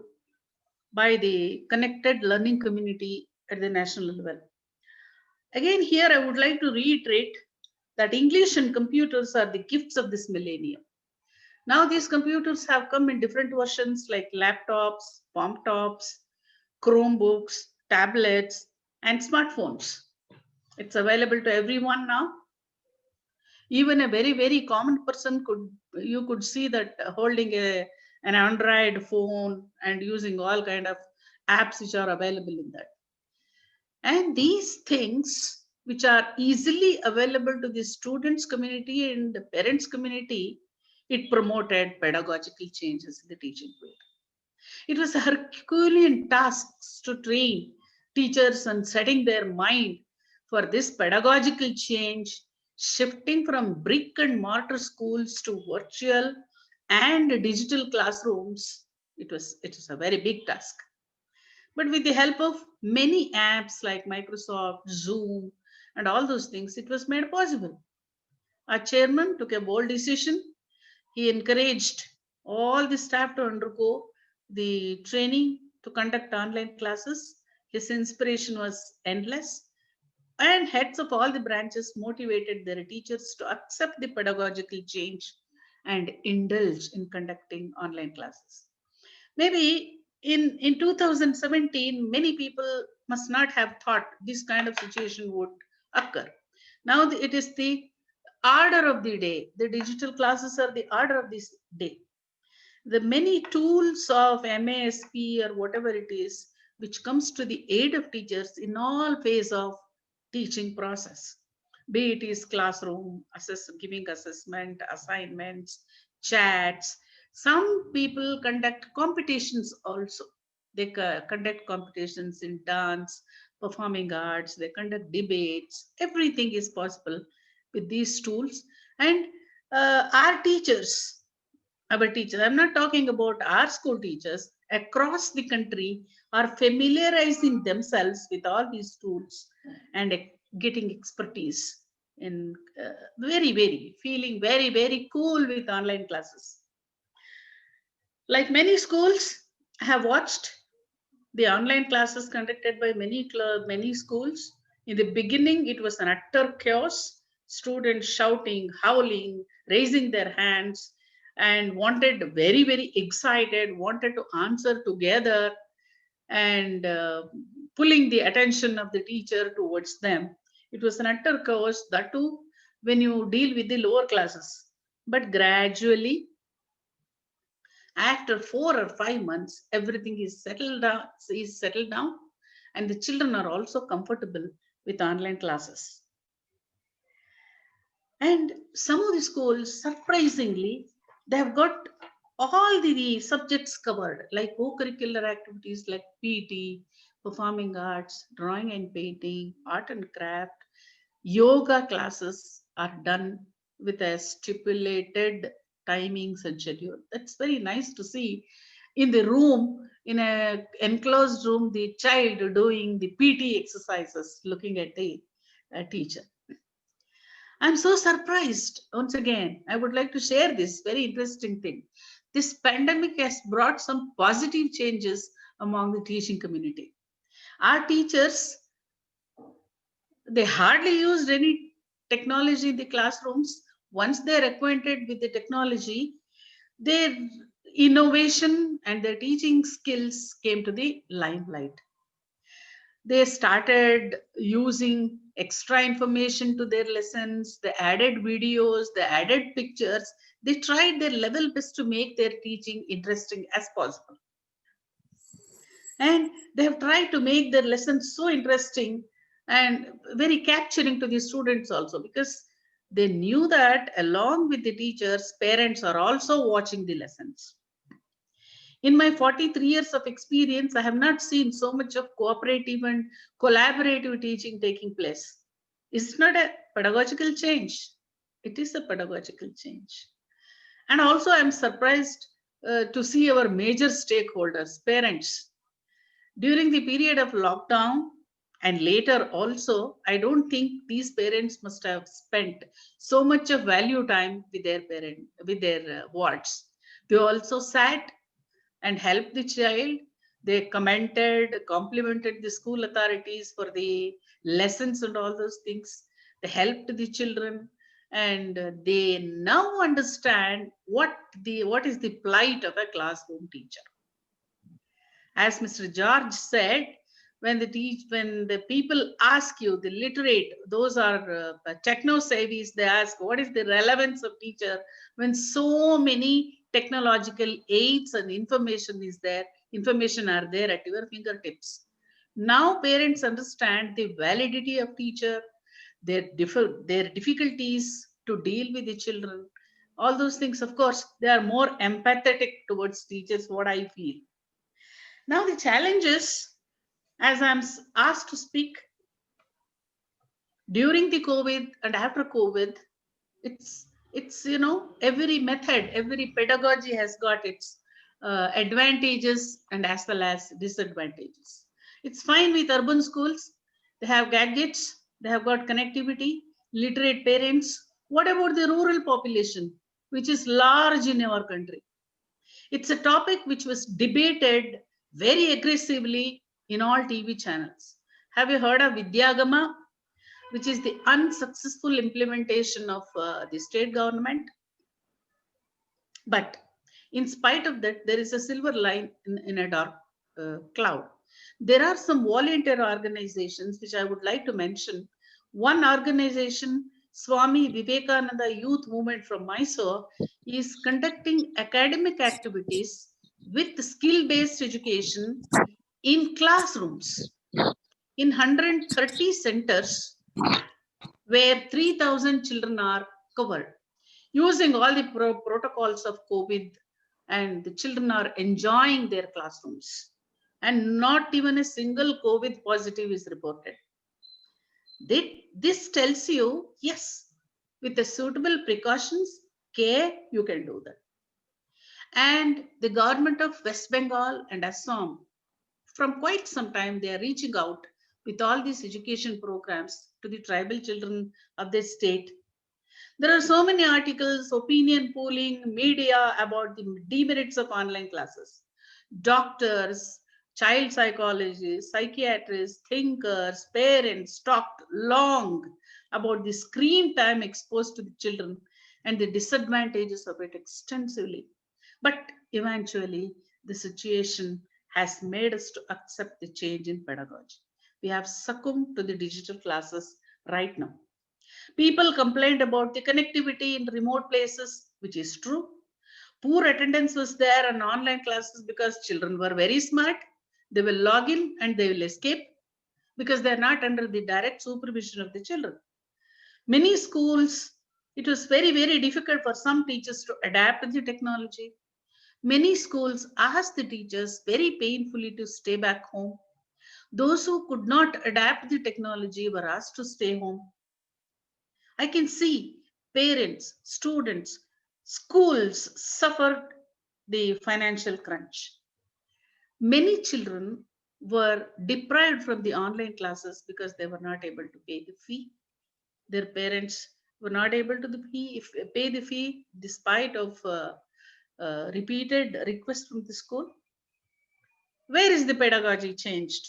by the connected learning community at the national level. Again, here I would like to reiterate that English and computers are the gifts of this millennium. Now these computers have come in different versions like laptops, palm tops, Chromebooks, tablets, and smartphones. It's available to everyone now. Even a very, very common person you could see that holding an Android phone and using all kind of apps which are available in that. And these things which are easily available to the students community and the parents community, it promoted pedagogical changes in the teaching field. It was a Herculean task to train teachers and setting their mind for this pedagogical change, shifting from brick and mortar schools to virtual and digital classrooms. It was a very big task. But with the help of many apps like Microsoft, Zoom, and all those things, it was made possible. Our chairman took a bold decision. He encouraged all the staff to undergo the training to conduct online classes. His inspiration was endless. And heads of all the branches motivated their teachers to accept the pedagogical change and indulge in conducting online classes. Maybe in 2017, many people must not have thought this kind of situation would occur. Now it is the order of the day. The digital classes are the order of this day. The many tools of MASP or whatever it is, which comes to the aid of teachers in all phase of teaching process, be it is classroom, giving assessment, assignments, chats. Some people conduct competitions also. They conduct competitions in dance, performing arts, they conduct debates. Everything is possible with these tools. And our teachers, I'm not talking about our school teachers, across the country are familiarizing themselves with all these tools and getting expertise in feeling very cool with online classes. Like many schools, I have watched the online classes conducted by many schools. In the beginning, it was an utter chaos. Students shouting, howling, raising their hands, and wanted very excited, wanted to answer together, and pulling the attention of the teacher towards them. It was an utter chaos, that too when you deal with the lower classes. But gradually, after 4 or 5 months, everything is settled down, and the children are also comfortable with online classes. And some of the schools, surprisingly, they have got all the subjects covered, like co-curricular activities like PT, performing arts, drawing and painting, art and craft, yoga classes are done with a stipulated timings and schedule. That's very nice to see in the room, in a enclosed room, the child doing the PT exercises, looking at the teacher. I'm so surprised. Once again, I would like to share this very interesting thing. This pandemic has brought some positive changes among the teaching community. Our teachers, they hardly used any technology in the classrooms. Once they're acquainted with the technology, their innovation and their teaching skills came to the limelight. They started using extra information to their lessons, they added videos, they added pictures, they tried their level best to make their teaching interesting as possible. And they have tried to make their lessons so interesting and very capturing to the students also, because they knew that along with the teachers, parents are also watching the lessons. In my 43 years of experience, I have not seen so much of cooperative and collaborative teaching taking place. It's not a pedagogical change. It is a pedagogical change. And also, I'm surprised to see our major stakeholders, parents. During the period of lockdown and later also, I don't think these parents must have spent so much of value time with their wards. They also sat and helped the child. They commented, complimented the school authorities for the lessons and all those things. They helped the children, and they now understand what is the plight of a classroom teacher. As Mr. George said, when the people ask you, the literate, those are techno savies, they ask what is the relevance of teacher when so many technological aids and information are there at your fingertips. Now parents understand the validity of teacher, their difficulties to deal with the children, all those things. Of course, they are more empathetic towards teachers, what I feel. Now the challenges, as I'm asked to speak during the COVID and after COVID, it's every method, every pedagogy has got its advantages and as well as disadvantages. It's fine with urban schools. They have gadgets, they have got connectivity, literate parents. What about the rural population, which is large in our country? It's a topic which was debated very aggressively in all TV channels. Have you heard of Vidyagama, which is the unsuccessful implementation of the state government? But in spite of that, there is a silver line in a dark cloud. There are some volunteer organizations which I would like to mention. One organization Swami Vivekananda Youth Movement from Mysore is conducting academic activities with skill-based education in classrooms in 130 centers where 3,000 children are covered using all the protocols of COVID, and the children are enjoying their classrooms and not even a single COVID positive is reported. This tells you, yes, with the suitable precautions, care, you can do that. And the government of West Bengal and Assam, from quite some time, they are reaching out with all these education programs to the tribal children of the state. There are so many articles, opinion polling, media about the demerits of online classes. Doctors, child psychologists, psychiatrists, thinkers, parents talked long about the screen time exposed to the children and the disadvantages of it extensively. But eventually, the situation has made us to accept the change in pedagogy. We have succumbed to the digital classes right now. People complained about the connectivity in remote places, which is true. Poor attendance was there on online classes because children were very smart. They will log in and they will escape because they are not under the direct supervision of the children. Many schools, it was very, very difficult for some teachers to adapt to the technology. Many schools asked the teachers very painfully to stay back home. Those who could not adapt the technology were asked to stay home. I can see parents, students, schools suffered the financial crunch. Many children were deprived from the online classes because they were not able to pay the fee. Their parents were not able to pay the fee despite of repeated requests from the school. Where is the pedagogy changed?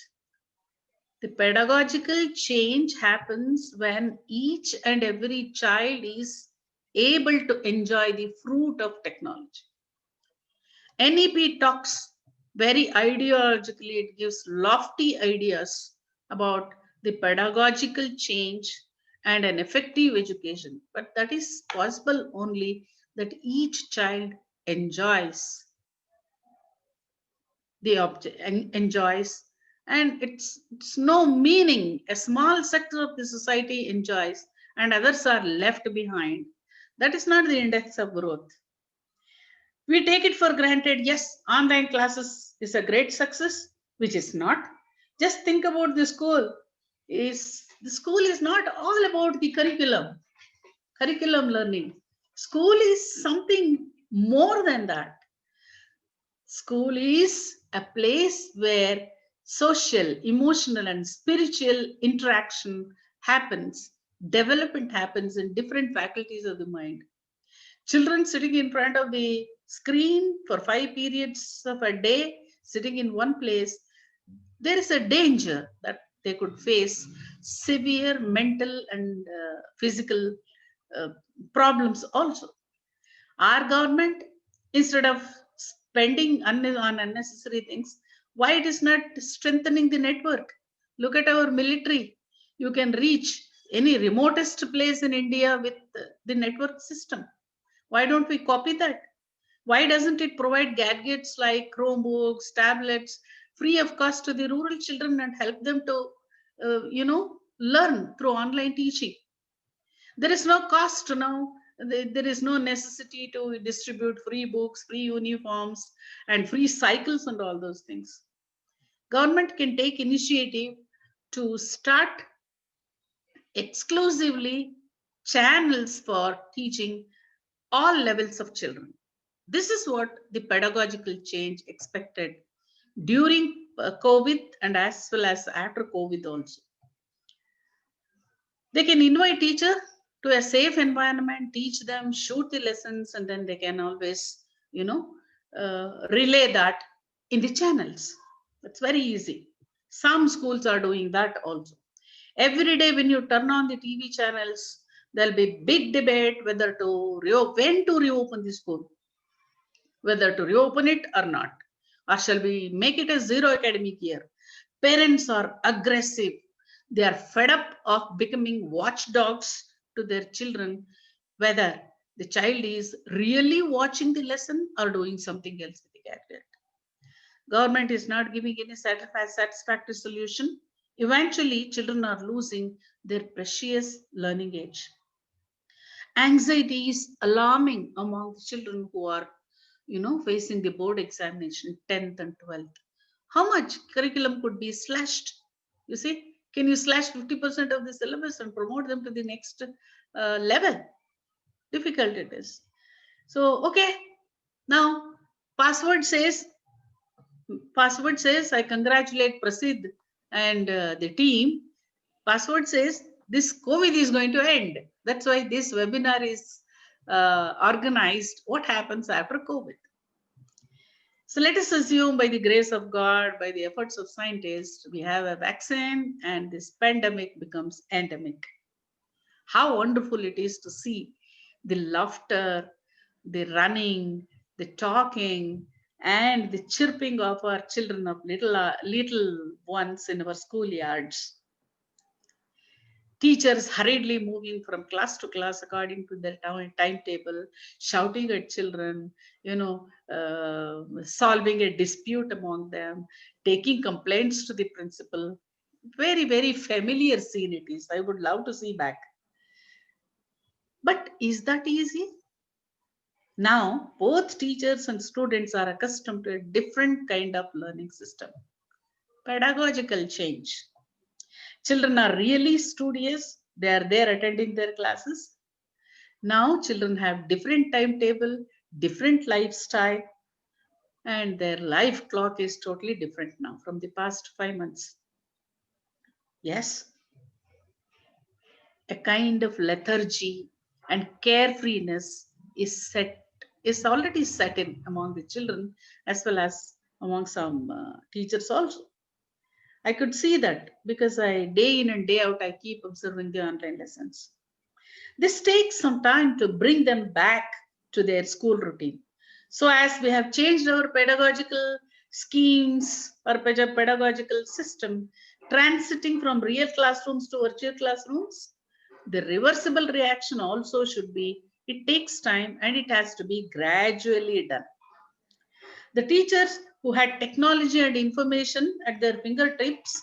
The pedagogical change happens when each and every child is able to enjoy the fruit of technology. NEP talks very ideologically, it gives lofty ideas about the pedagogical change and an effective education. But that is possible only that each child enjoys the object and enjoys, and it's no meaning a small sector of the society enjoys and others are left behind. That is not the index of growth. We take it for granted, yes, online classes is a great success, which is not. Just think about the school. The school is not all about the curriculum learning. School is something more than that. School is a place where social, emotional, and spiritual interaction happens, development happens in different faculties of the mind. Children sitting in front of the screen for 5 periods of a day, sitting in one place, there is a danger that they could face severe mental and physical problems also. Our government, instead of spending on unnecessary things, why it is not strengthening the network? Look at our military. You can reach any remotest place in India with the network system. Why don't we copy that? Why doesn't it provide gadgets like Chromebooks, tablets, free of cost to the rural children and help them to, learn through online teaching? There is no cost now. There is no necessity to distribute free books, free uniforms, and free cycles and all those things. Government can take initiative to start exclusively channels for teaching all levels of children. This is what the pedagogical change expected during COVID and as well as after COVID also. They can invite teacher to a safe environment, teach them, shoot the lessons, and then they can always, relay that in the channels. That's very easy. Some schools are doing that also. Every day when you turn on the TV channels, there'll be big debate when to reopen the school, whether to reopen it or not, or shall we make it a zero academic year. Parents are aggressive. They are fed up of becoming watchdogs to their children whether the child is really watching the lesson or doing something else with the gadget. Government is not giving any satisfactory solution. Eventually, children are losing their precious learning age. Anxiety is alarming among children who are, facing the board examination, 10th and 12th. How much curriculum could be slashed? You see, can you slash 50% of the syllabus and promote them to the next level? Difficult it is. So, okay, now password says, I congratulate Prasid and the team. Password says this COVID is going to end. That's why this webinar is organized. What happens after COVID? So let us assume by the grace of God, by the efforts of scientists, we have a vaccine and this pandemic becomes endemic. How wonderful it is to see the laughter, the running, the talking, and the chirping of our children, of little ones in our schoolyards. Teachers hurriedly moving from class to class according to their timetable, shouting at children, solving a dispute among them, taking complaints to the principal. Very, very familiar scene it is. I would love to see back. But is that easy? Now, both teachers and students are accustomed to a different kind of learning system. Pedagogical change. Children are really studious. They are there attending their classes. Now, children have different timetable, different lifestyle, and their life clock is totally different now from the past 5 months. Yes, a kind of lethargy and carefreeness is already set in among the children as well as among some teachers also. I could see that because day in and day out, I keep observing the online lessons. This takes some time to bring them back to their school routine. So as we have changed our pedagogical schemes or pedagogical system, transiting from real classrooms to virtual classrooms, the reversible reaction also should be, it takes time and it has to be gradually done. The teachers who had technology and information at their fingertips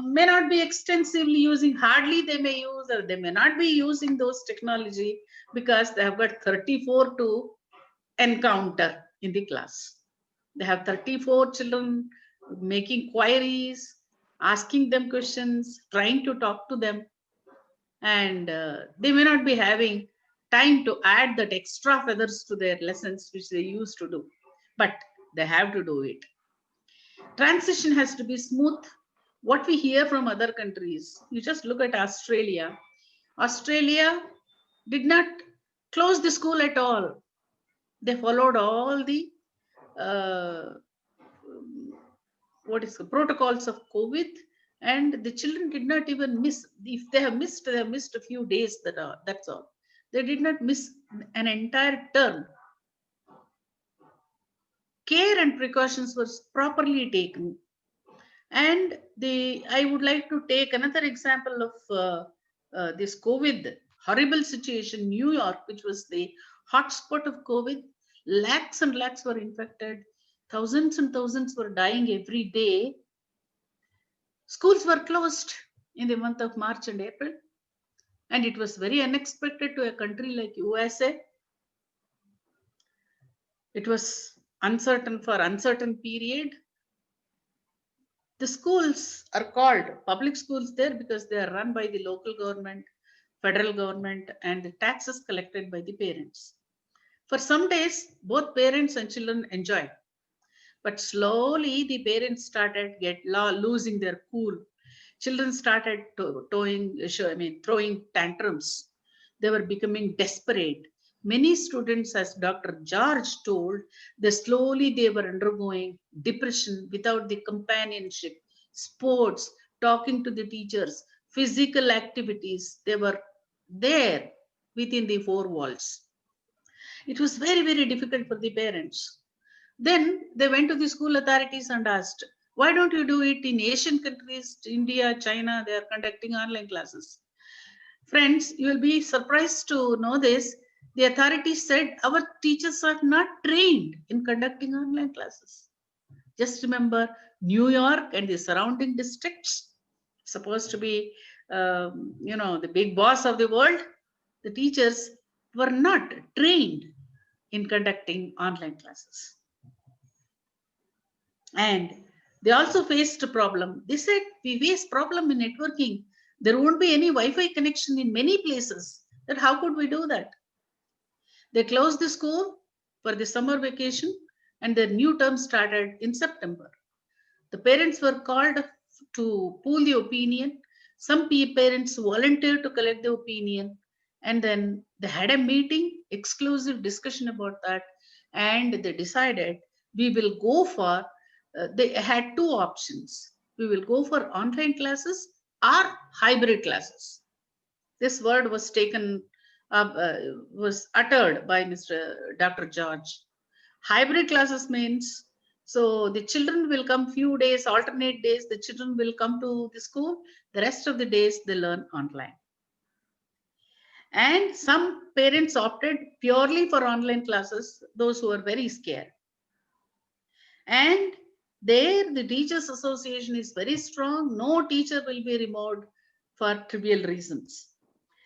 may not be extensively using, hardly they may use, or they may not be using those technology because they have got 34 to encounter in the class. They have 34 children making queries, asking them questions, trying to talk to them, and they may not be having time to add that extra feathers to their lessons which they used to do, but they have to do it. Transition has to be smooth. What we hear from other countries, you just look at Australia. Australia did not close the school at all. They followed all the protocols of COVID, and the children did not even miss. If they have missed a few days. That's all. They did not miss an entire term. Care and precautions were properly taken. And I would like to take another example of this COVID horrible situation, New York, which was the hotspot of COVID. Lakhs and lakhs were infected. Thousands and thousands were dying every day. Schools were closed in the month of March and April. And it was very unexpected to a country like USA. It was uncertain for uncertain period. The schools are called public schools there because they are run by the local government, federal government, and the taxes collected by the parents. For some days, both parents and children enjoyed. But slowly, the parents started losing their cool. Children started throwing tantrums. They were becoming desperate. Many students, as Dr. George told, they were undergoing depression without the companionship, sports, talking to the teachers, physical activities. They were there within the four walls. It was very, very difficult for the parents. Then they went to the school authorities and asked, why don't you do it in Asian countries, India, China, they are conducting online classes. Friends, you will be surprised to know this. The authorities said our teachers are not trained in conducting online classes. Just remember, New York and the surrounding districts, supposed to be, the big boss of the world, the teachers were not trained in conducting online classes. And they also faced a problem. They said, we face problem in networking. There won't be any Wi-Fi connection in many places. That how could we do that? They closed the school for the summer vacation and their new term started in September. The parents were called to pool the opinion. Some parents volunteered to collect the opinion, and then they had a meeting, exclusive discussion about that, and they decided we will go for, they had two options. We will go for online classes or hybrid classes. This word was taken up, was uttered by Dr. George. Hybrid classes means, so the children will come few days, alternate days, the children will come to the school, the rest of the days they learn online. And some parents opted purely for online classes, those who are very scared. And there the Teachers Association is very strong. No teacher will be removed for trivial reasons.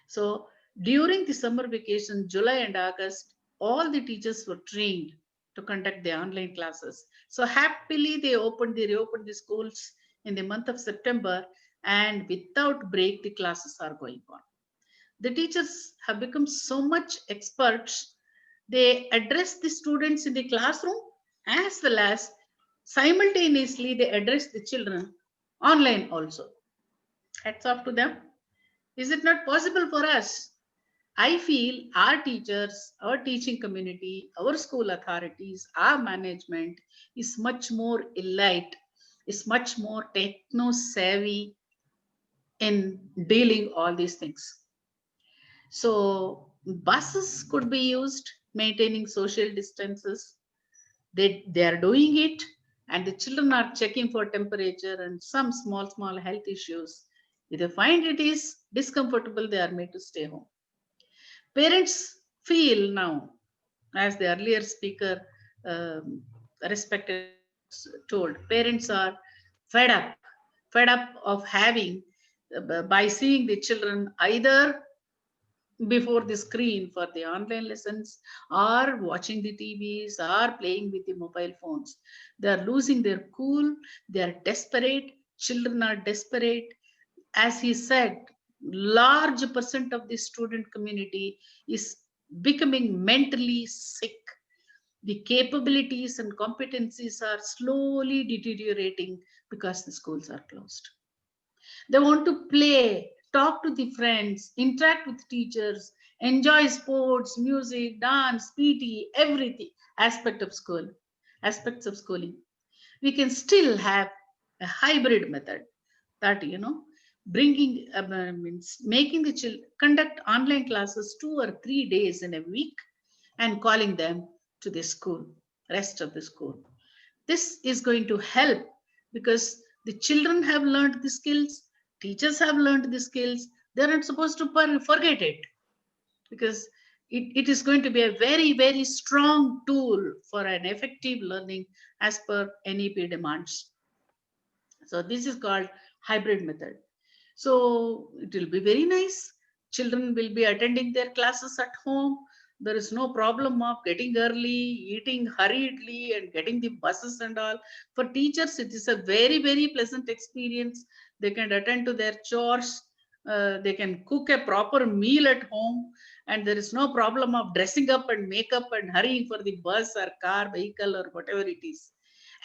So during the summer vacation, July and August, all the teachers were trained to conduct the online classes. So happily they reopened the schools in the month of September, and without break the classes are going on. The teachers have become so much experts. They address the students in the classroom as well as simultaneously they address the children online also. Hats off to them. Is it not possible for us? I feel our teachers, our teaching community, our school authorities, our management is much more elite, is much more techno savvy in dealing all these things. So buses could be used, maintaining social distances. They are doing it, and the children are checking for temperature and some small health issues. If they find it is discomfortable, they are made to stay home. Parents feel now, as the earlier speaker respected told, parents are fed up of having, by seeing the children either before the screen for the online lessons or watching the TVs or playing with the mobile phones. They are losing their cool, they are desperate, children are desperate. As he said, large percent of the student community is becoming mentally sick. The capabilities and competencies are slowly deteriorating because the schools are closed. They want to play, talk to the friends, interact with teachers, enjoy sports, music, dance, PT, everything, aspects of schooling. We can still have a hybrid method that, bringing means making the children conduct online classes 2 or 3 days in a week and calling them to the school, rest of the school. This is going to help because the children have learned the skills, teachers have learned the skills. They're not supposed to forget it, because it is going to be a very, very strong tool for an effective learning as per NEP demands. So this is called hybrid method. So it will be very nice. Children will be attending their classes at home. There is no problem of getting early, eating hurriedly, and getting the buses and all. For teachers, it is a very, very pleasant experience. They can attend to their chores. They can cook a proper meal at home, and there is no problem of dressing up and makeup and hurrying for the bus or car, vehicle, or whatever it is.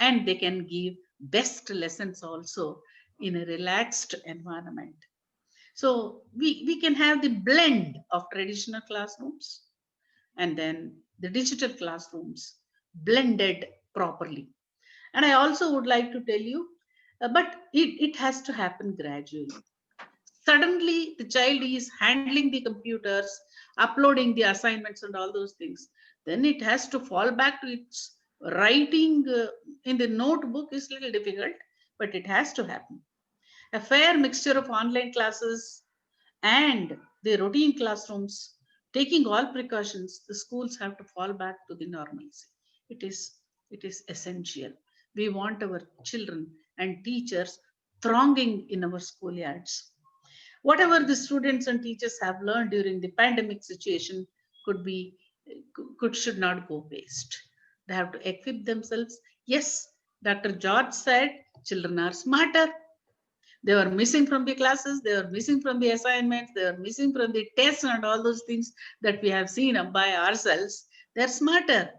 And they can give best lessons also in a relaxed environment. So we can have the blend of traditional classrooms and then the digital classrooms blended properly. And I also would like to tell you, but it has to happen gradually. Suddenly the child is handling the computers, uploading the assignments and all those things. Then it has to fall back to its writing in the notebook is a little difficult, but it has to happen. A fair mixture of online classes and the routine classrooms, taking all precautions, the schools have to fall back to the normalcy. It is, it is essential. We want our children and teachers thronging in our schoolyards. Whatever the students and teachers have learned during the pandemic situation could be, should not go waste. They have to equip themselves. Yes, Dr. George said children are smarter. They were missing from the classes, they were missing from the assignments, they were missing from the tests and all those things that we have seen by ourselves. They're smarter.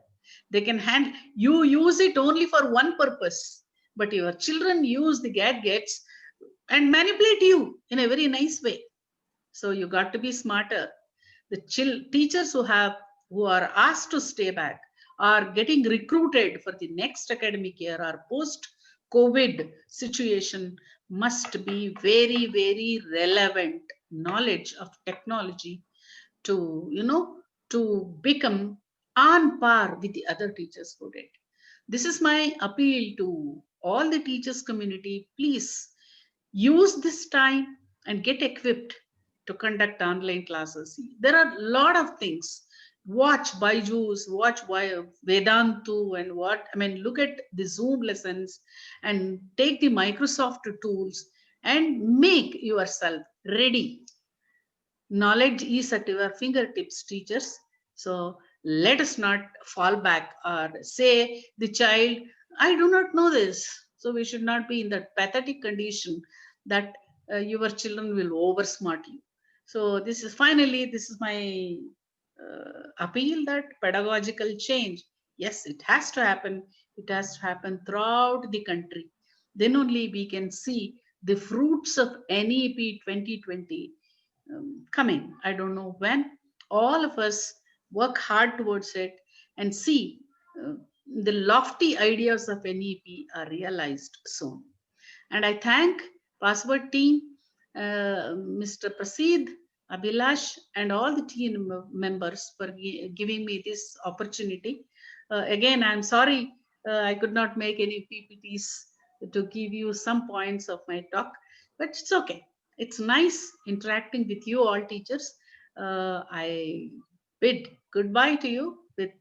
They can handle, you use it only for one purpose, but your children use the gadgets and manipulate you in a very nice way. So you got to be smarter. The teachers who are asked to stay back are getting recruited for the next academic year or post COVID situation must be very, very relevant knowledge of technology to, to become on par with the other teachers who did. This is my appeal to all the teachers community. Please use this time and get equipped to conduct online classes. There are a lot of things. Watch Byju's, watch Vedantu, and look at the Zoom lessons and take the Microsoft tools and make yourself ready. Knowledge is at your fingertips, teachers. So let us not fall back or say the child, I do not know this. So we should not be in that pathetic condition that your children will oversmart you. So this is my appeal that pedagogical change, yes, it has to happen. It has to happen throughout the country. Then only we can see the fruits of NEP 2020 coming. I don't know when. All of us work hard towards it and see the lofty ideas of NEP are realized soon. And I thank Password team, Mr. Prasid, Abhilash, and all the team members for giving me this opportunity. Again, I'm sorry I could not make any PPTs to give you some points of my talk, but it's okay. It's nice interacting with you all teachers. I bid goodbye to you with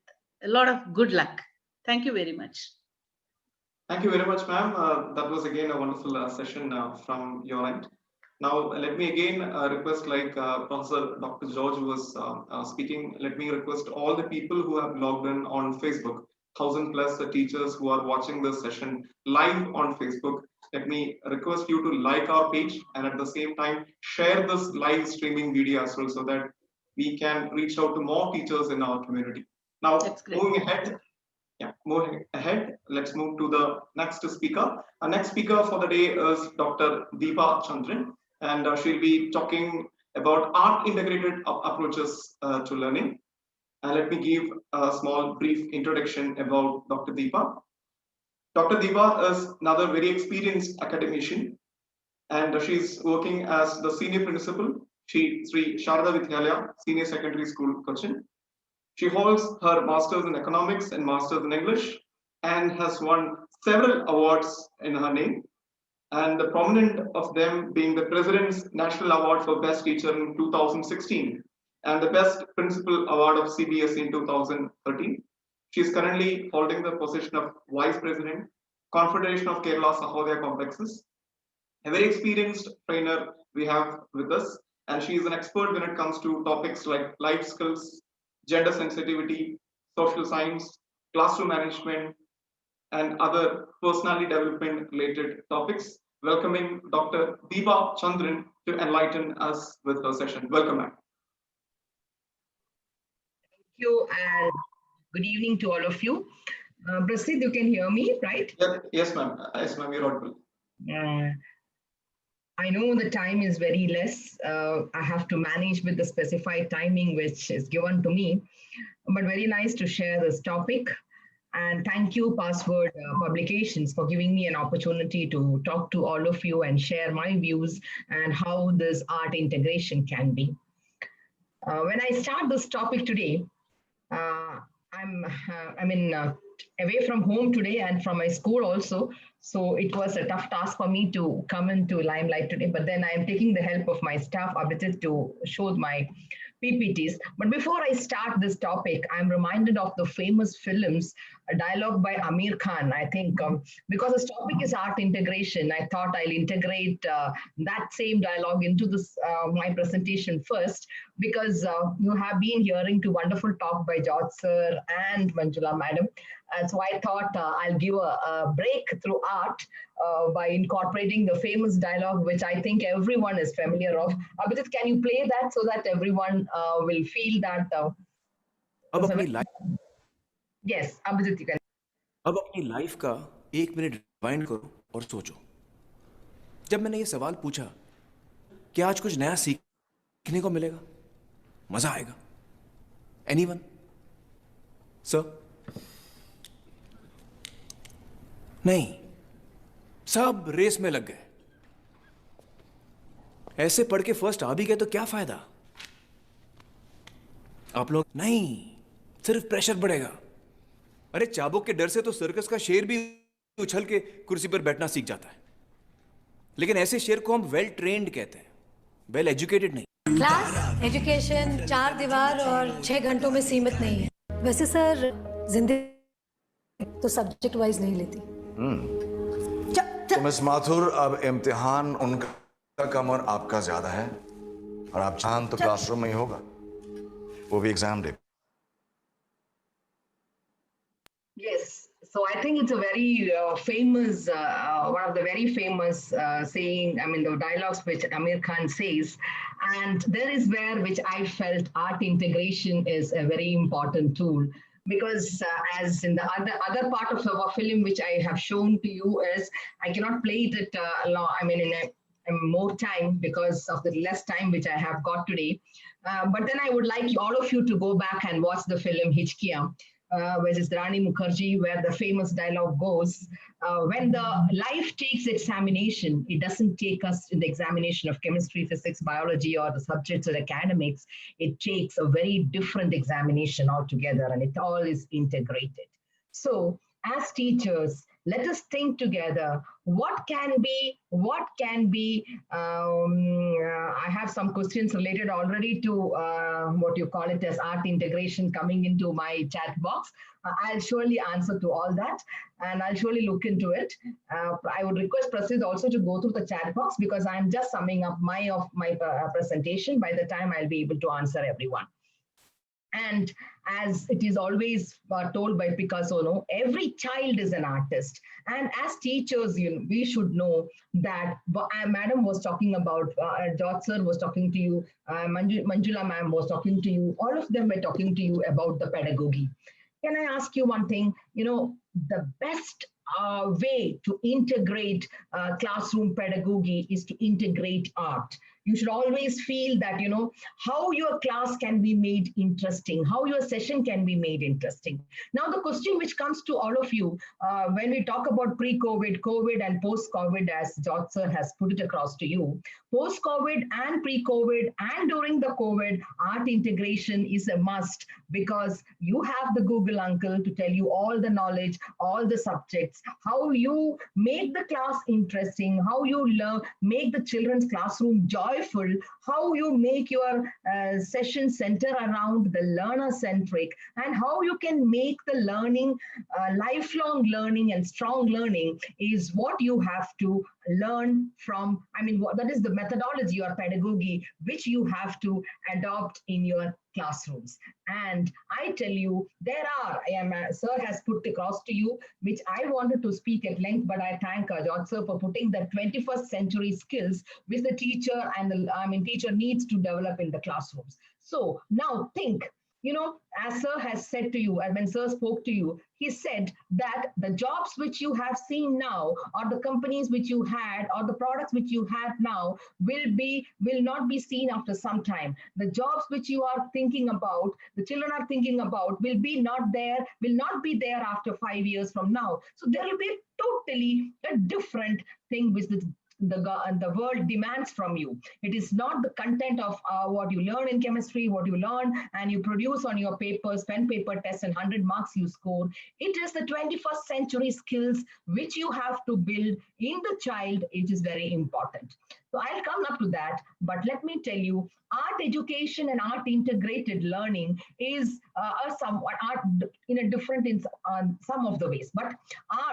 a lot of good luck. Thank you very much. Thank you very much, ma'am. That was again a wonderful session from your end. Now, let me again request, like Professor Dr. George was speaking, let me request all the people who have logged in on Facebook, 1,000+ teachers who are watching this session live on Facebook. Let me request you to like our page and at the same time share this live streaming video as well so that we can reach out to more teachers in our community. Now, moving ahead, let's move to the next speaker. Our next speaker for the day is Dr. Deepa Chandran, and she'll be talking about art integrated approaches to learning. And let me give a small brief introduction about Dr. Deepa. Dr. Deepa is another very experienced academician, and she's working as the senior principal, Sri Sharada Vidyalaya Senior Secondary School, Cochin. She holds her master's in economics and master's in English and has won several awards in her name. And the prominent of them being the President's National Award for Best Teacher in 2016 and the Best Principal Award of CBSE in 2013. She is currently holding the position of Vice President, Confederation of Kerala Sahodaya Complexes. A very experienced trainer we have with us, and she is an expert when it comes to topics like life skills, gender sensitivity, social science, classroom management, and other personality development related topics. Welcoming Dr. Deepa Chandran to enlighten us with her session. Welcome, ma'am. Thank you and good evening to all of you. Prasid, you can hear me, right? Yes, ma'am. Yes, ma'am, you're audible. I know the time is very less. I have to manage with the specified timing which is given to me, but very nice to share this topic. And thank you, Password Publications, for giving me an opportunity to talk to all of you and share my views and how this art integration can be. When I start this topic today, away from home today and from my school also. So it was a tough task for me to come into limelight today. But then I am taking the help of my staff, Abhijit, to show my PPTs. But before I start this topic, I'm reminded of the famous films, a dialogue by Amir Khan. I think because this topic is art integration, I thought I'll integrate that same dialogue into this my presentation first, because you have been hearing to wonderful talk by George sir and Manjula madam. And so I thought I'll give a break through art by incorporating the famous dialogue, which I think everyone is familiar of. Abhijit, can you play that so that everyone will feel that? अब अपनी life Yes, Abhijit, you can. अब अपनी life का 1 minute rewind करो और सोचो, जब मैंने ये सवाल पूछा कि आज कुछ नया सीखने को मिलेगा, मजा आएगा, एनीवन? सर? नहीं, सब रेस में लग गए। ऐसे पढ़ के फर्स्ट आ भी गए तो क्या फायदा? आप लोग नहीं, सिर्फ प्रेशर बढ़ेगा। अरे चाबुक के डर से तो सर्कस का शेर भी उछल के कुर्सी पर बैठना सीख जाता है, लेकिन ऐसे शेर को हम वेल ट्रेन्ड कहते हैं, वेल एजुकेटेड नहीं। क्लास एजुकेशन 4 दीवार और 6 घंटों में सीमित नहीं है। वैसे सर जिंदगी तो सब्जेक्ट वाइज नहीं लेती। तो मिस माथुर, अब इम्तिहान उनका कम और आपका ज्यादा है, और आप चाहें तो क्लासरूम में ही होगा, वो भी exam day. Yes, so I think it's a very famous, one of the very famous saying, I mean, the dialogues which Amir Khan says. And there is where which I felt art integration is a very important tool. Because as in the other part of our film, which I have shown to you, is I cannot play it in more time because of the less time which I have got today. But then I would like all of you to go back and watch the film Hichkiya, which is Rani Mukherjee, where the famous dialogue goes, when the life takes examination, it doesn't take us in the examination of chemistry, physics, biology, or the subjects or academics. It takes a very different examination altogether, and it all is integrated. So as teachers, let us think together, what can be, I have some questions related already to what you call it as art integration coming into my chat box. I'll surely answer to all that, and I'll surely look into it. I would request Prasid also to go through the chat box, because I'm just summing up my presentation. By the time I'll be able to answer everyone. And as it is always told by Picasso, no, every child is an artist. And as teachers, we should know that. Madam was talking about, George sir was talking to you, Manjula ma'am was talking to you, all of them were talking to you about the pedagogy. Can I ask you one thing? The best way to integrate classroom pedagogy is to integrate art. You should always feel that, how your class can be made interesting, how your session can be made interesting. Now, the question which comes to all of you, when we talk about pre-COVID, COVID, and post-COVID, as George sir has put it across to you, post-COVID and pre-COVID and during the COVID, art integration is a must, because you have the Google uncle to tell you all the knowledge, all the subjects, how you make the class interesting, how you make the children's classroom joyful, how you make your session center around the learner-centric, and how you can make the learning, lifelong learning and strong learning is what you have to learn from. That is the methodology or pedagogy which you have to adopt in your classrooms. And I tell you, sir has put across to you, which I wanted to speak at length, but I thank George sir for putting the 21st century skills which the teacher and teacher needs to develop in the classrooms. So now think, as sir has said to you, and when sir spoke to you, he said that the jobs which you have seen now, or the companies which you had, or the products which you have now will not be seen after some time. The jobs which you are thinking about, the children are thinking about, will not be there after 5 years from now. So there will be totally a different thing with the world demands from you. It is not the content of what you learn in chemistry, what you learn and you produce on your papers, pen paper test and 100 marks you score. It is the 21st century skills which you have to build in the child. It is very important. So I'll come up to that, but let me tell you, art education and art integrated learning is a somewhat art in a different in some of the ways. But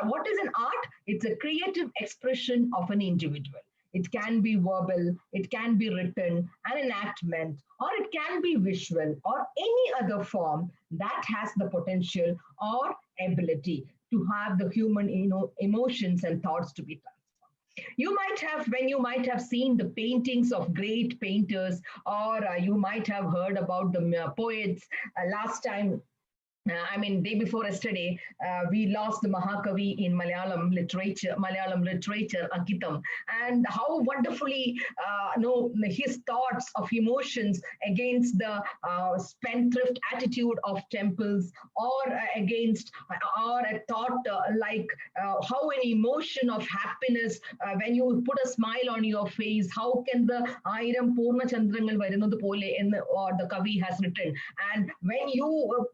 what is an art? It's a creative expression of an individual. It can be verbal, it can be written, an enactment, or it can be visual, or any other form that has the potential or ability to have the human emotions and thoughts to be done. You might have, when you might have seen the paintings of great painters, or you might have heard about the poets last time. Day before yesterday, we lost the Mahakavi in Malayalam literature, Ankitam, and how wonderfully, his thoughts of emotions against the spendthrift attitude of temples, or against, or a thought how an emotion of happiness, when you put a smile on your face, how can the Airam Purna Chandrangal Varunadu Pole or the Kavi has written, and when you,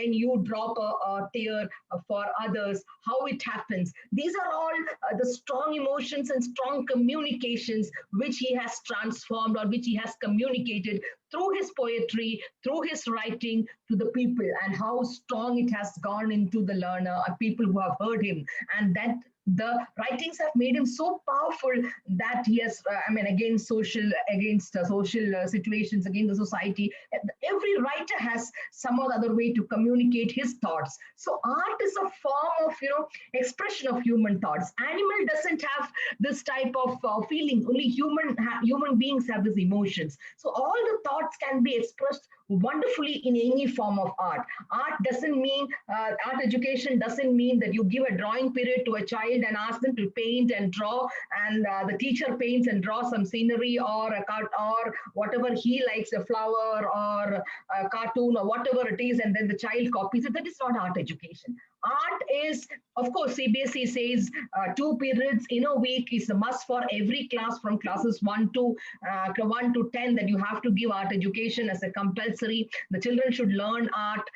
when you drop a tear for others, how it happens. These are all the strong emotions and strong communications which he has transformed or which he has communicated through his poetry, through his writing to the people, and how strong it has gone into the learner, people who have heard him, and that the writings have made him so powerful that he has, against social situations, against the society. Every writer has some or other way to communicate his thoughts. So art is a form of, expression of human thoughts. Animal doesn't have this type of feeling. Only human beings have these emotions. So all the thoughts can be expressed wonderfully in any form of art. Art education doesn't mean that you give a drawing period to a child and ask them to paint and draw, and the teacher paints and draws some scenery or a card or whatever he likes, a flower or a cartoon or whatever it is, and then the child copies it. That is not art education. Art is, of course, CBSE says 2 periods in a week is a must for every class from classes 1 to 10, that you have to give art education as a compulsory. The children should learn art,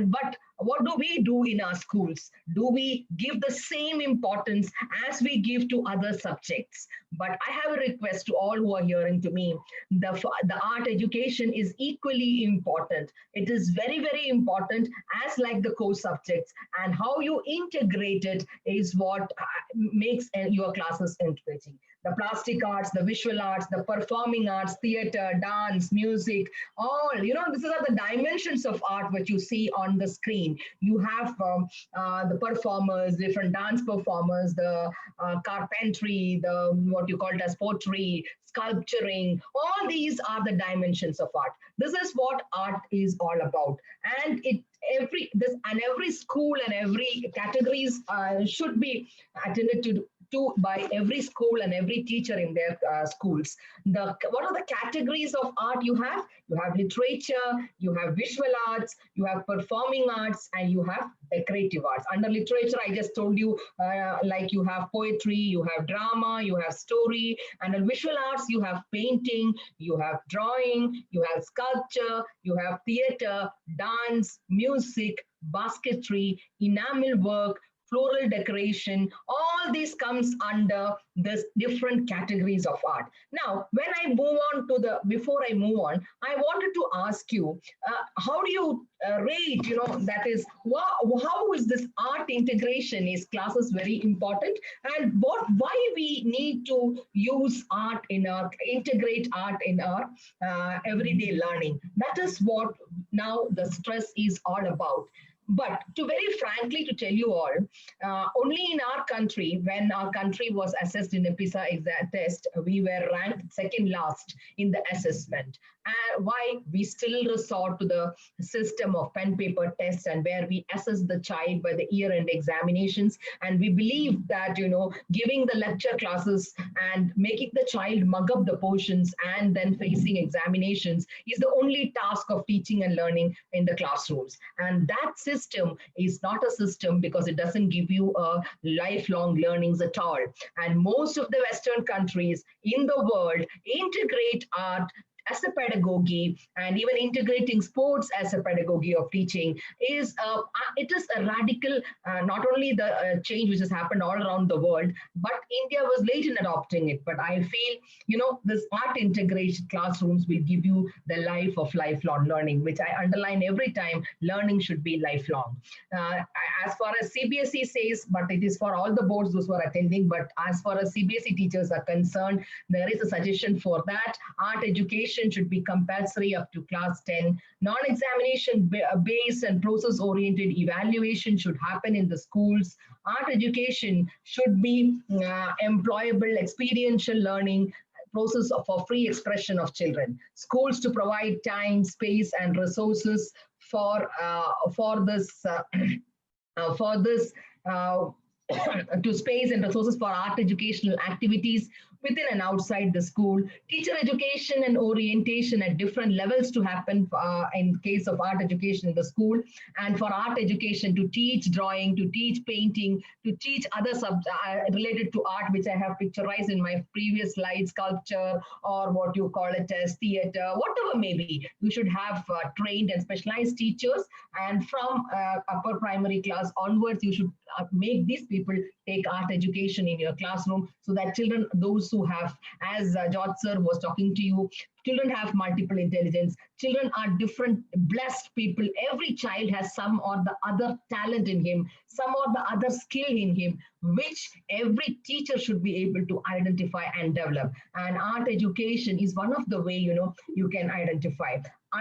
but what do we do in our schools? Do we give the same importance as we give to other subjects? But I have a request to all who are hearing to me. The art education is equally important. It is very, very important as like the core subjects, and how you integrate it is what makes your classes interesting. The plastic arts, the visual arts, the performing arts, theater, dance, music, all, these are the dimensions of art which you see on the screen. You have the performers, different dance performers, the carpentry, the what you call it as pottery, sculpturing. All these are the dimensions of art. This is what art is all about, and every school and every categories should be attended to by every school and every teacher in their schools. What are the categories of art you have? You have literature, you have visual arts, you have performing arts, and you have decorative arts. Under literature, I just told you, like you have poetry, you have drama, you have story. And in visual arts, you have painting, you have drawing, you have sculpture, you have theater, dance, music, basketry, enamel work, floral decoration. All this comes under this different categories of art. Now, when I move on before I move on, I wanted to ask you, how do you rate, that is, how is this art integration? Is classes very important? And why we need to use art integrate art in our everyday learning? That is what now the stress is all about. But to very frankly to tell you all, only in our country, when our country was assessed in a PISA test, we were ranked second last in the assessment. Why? We still resort to the system of pen paper tests, and where we assess the child by the year-end examinations. And we believe that, giving the lecture classes and making the child mug up the portions and then facing examinations is the only task of teaching and learning in the classrooms. And that system system is not a system because it doesn't give you lifelong learnings at all. And most of the Western countries in the world integrate art as a pedagogy, and even integrating sports as a pedagogy of teaching is it is a radical, not only the change which has happened all around the world, but India was late in adopting it. But I feel, you know, this art integration classrooms will give you the life of lifelong learning, which I underline every time. Learning should be lifelong. As far as CBSE says, but it is for all the boards those who are attending, but as far as CBSE teachers are concerned, there is a suggestion for that. Art education should be compulsory up to class 10. Non-examination based and process-oriented evaluation should happen in the schools. Art education should be employable, experiential learning process for free expression of children. Schools to provide time, space, and resources for this to space and resources for art educational activities within and outside the school. Teacher education and orientation at different levels to happen in case of art education in the school, and for art education to teach drawing, to teach painting, to teach other subjects related to art, which I have picturized in my previous slide, sculpture, or what you call it as theater, whatever may be. You should have trained and specialized teachers, and from upper primary class onwards, you should make these people take art education in your classroom, so that children, those who have, as George sir was talking to you, children have multiple intelligence. Children are different, blessed people. Every child has some or the other talent in him, some or the other skill in him, which every teacher should be able to identify and develop. And art education is one of the way, you know, you can identify.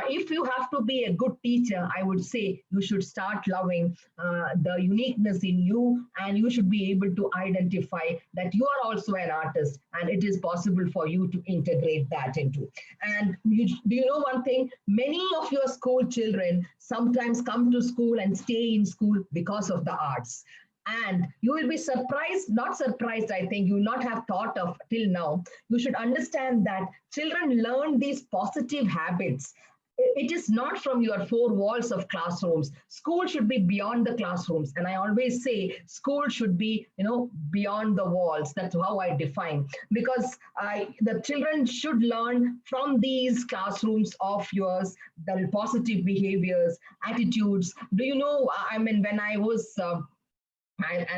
If you have to be a good teacher, I would say you should start loving the uniqueness in you, and you should be able to identify that you are also an artist, and it is possible for you to integrate that into. And do you know one thing? Many of your school children sometimes come to school and stay in school because of the arts. And you will be surprised, not surprised, I think, you will not have thought of till now. You should understand that children learn these positive habits. It is not from your four walls of classrooms. School should be beyond the classrooms. And I always say school should be, you know, beyond the walls. That's how I define. Because the children should learn from these classrooms of yours, the positive behaviors, attitudes. Do you know, I mean, when I was...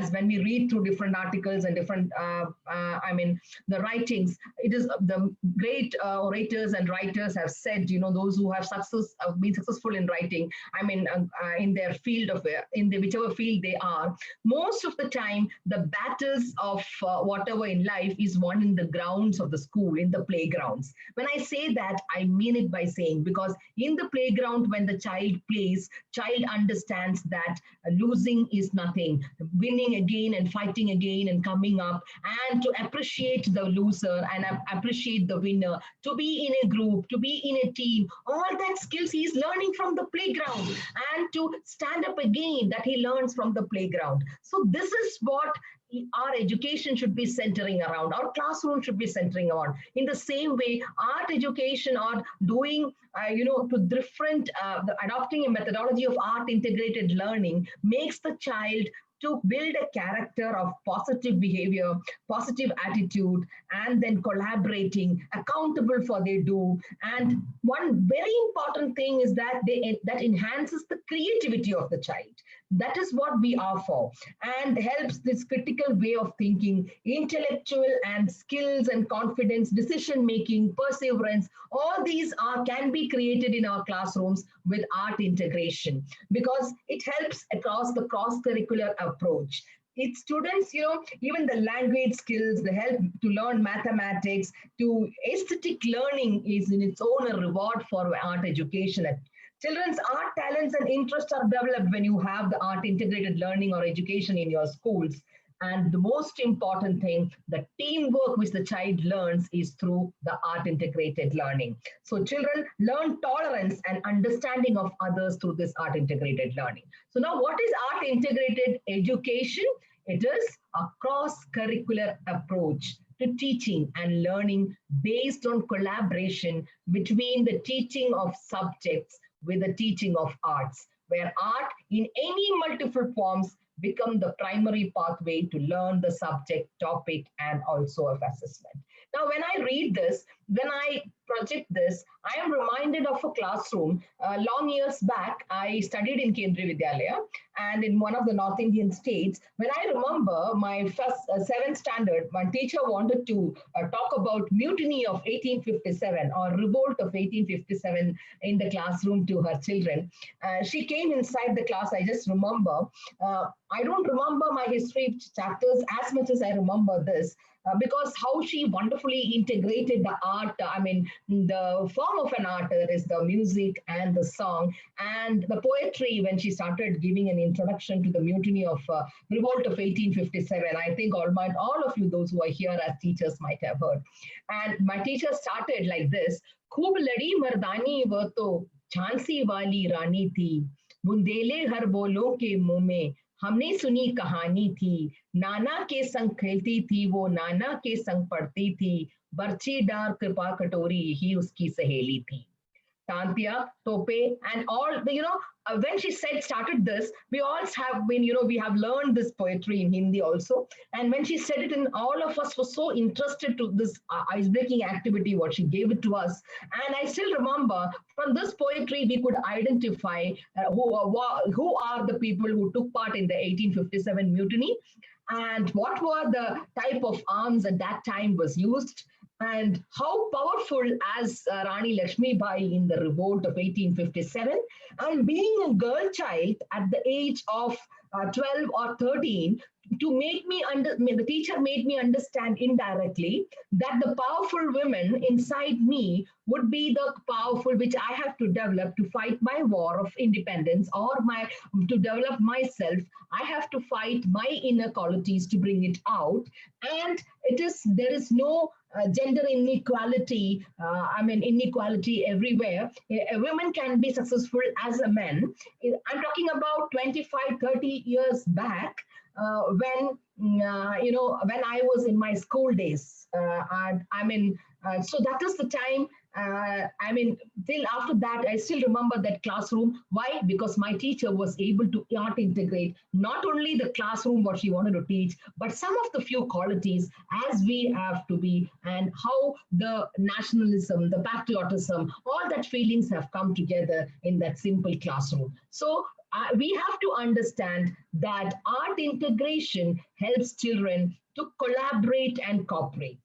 as when we read through different articles and different, I mean, the writings, it is the great orators and writers have said, you know, those who have been successful in writing, I mean, in their field of, in the whichever field they are, most of the time, the battles of whatever in life is won in the grounds of the school, in the playgrounds. When I say that, I mean it by saying, because in the playground, when the child plays, child understands that losing is nothing. Winning again and fighting again and coming up, and to appreciate the loser and appreciate the winner, to be in a group, to be in a team, all that skills he is learning from the playground, and to stand up again, that he learns from the playground. So this is what our education should be centering around, our classroom should be centering around. In the same way, art education or doing, you know, to different, adopting a methodology of art integrated learning makes the child to build a character of positive behavior, positive attitude, and then collaborating, accountable for they do. And one very important thing is that that enhances the creativity of the child. That is what we are for, and helps this critical way of thinking, intellectual and skills and confidence, decision making, perseverance. All these can be created in our classrooms with art integration, because it helps across the cross-curricular approach. It's students, you know, even the language skills, the help to learn mathematics, to aesthetic learning is in its own a reward for art education. Children's art talents and interests are developed when you have the art integrated learning or education in your schools. And the most important thing, the teamwork which the child learns is through the art integrated learning. So children learn tolerance and understanding of others through this art integrated learning. So now what is art integrated education? It is a cross-curricular approach to teaching and learning based on collaboration between the teaching of subjects with the teaching of arts. where art in any multiple forms become the primary pathway to learn the subject, topic, and also of assessment. Now, when I read this, when I project this, I am reminded of a classroom. Long years back, I studied in Kendriya Vidyalaya and in one of the North Indian states. When I remember my first 7th standard, my teacher wanted to talk about mutiny of 1857 or revolt of 1857 in the classroom to her children. She came inside the class. I just remember, I don't remember my history chapters as much as I remember this. Because how she wonderfully integrated the art, I mean, the form of an art is the music and the song and the poetry when she started giving an introduction to the mutiny of revolt of 1857. I think all of you, those who are here as teachers might have heard. And my teacher started like this, Khub ladi mardani wo to Jhansi wali rani thi, bundele har bolon ke muh mein हमने सुनी कहानी थी, नाना के संग खेलती थी वो, नाना के संग पढ़ती थी, बर्छी डार कृपा कटोरी ही उसकी सहेली थी. Tantia, Tope, and all the, when she started this, we all have been, we have learned this poetry in Hindi also. And when she said it, and all of us were so interested to this ice-breaking activity, what she gave it to us. And I still remember from this poetry, we could identify who are the people who took part in the 1857 mutiny and what were the type of arms at that time was used. And how powerful as Rani Lakshmi Bai in the revolt of 1857, and being a girl child at the age of 12 or 13, to make me the teacher made me understand indirectly that the powerful women inside me would be the powerful which I have to develop to fight my war of independence or to develop myself. I have to fight my inner qualities to bring it out. And there is no gender inequality, inequality everywhere. A woman can be successful as a man. I'm talking about 25, 30 years back. When I was in my school days, so that is the time. Till after that, I still remember that classroom. Why? Because my teacher was able to art integrate not only the classroom, what she wanted to teach, but some of the few qualities as we have to be, and how the nationalism, the patriotism, all that feelings have come together in that simple classroom. So we have to understand that art integration helps children to collaborate and cooperate.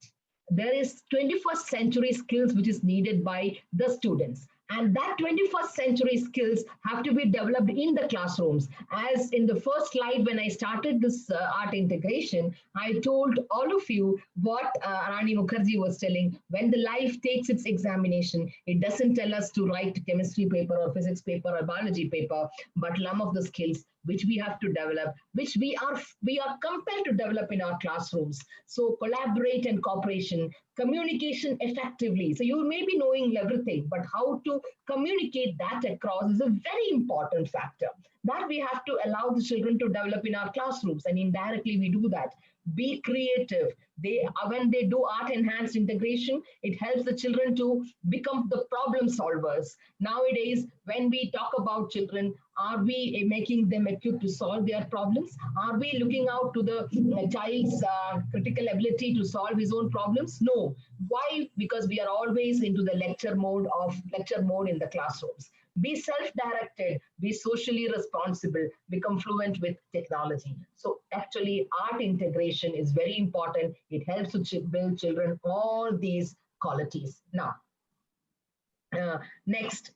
There is 21st century skills which is needed by the students. And that 21st century skills have to be developed in the classrooms. As in the first slide, when I started this art integration, I told all of you what Rani Mukherjee was telling. When the life takes its examination, it doesn't tell us to write chemistry paper or physics paper or biology paper, but some of the skills which we have to develop, which we are compelled to develop in our classrooms. So collaborate and cooperation, communication effectively. So you may be knowing everything, but how to communicate that across is a very important factor. That we have to allow the children to develop in our classrooms, and indirectly we do that. Be creative. When they do art-enhanced integration, it helps the children to become the problem solvers. Nowadays, when we talk about children, are we making them equipped to solve their problems? Are we looking out to the child's critical ability to solve his own problems? No. Why? Because we are always into the lecture mode in the classrooms. Be self-directed, be socially responsible, become fluent with technology. So actually, art integration is very important. It helps to build children all these qualities. Now, next.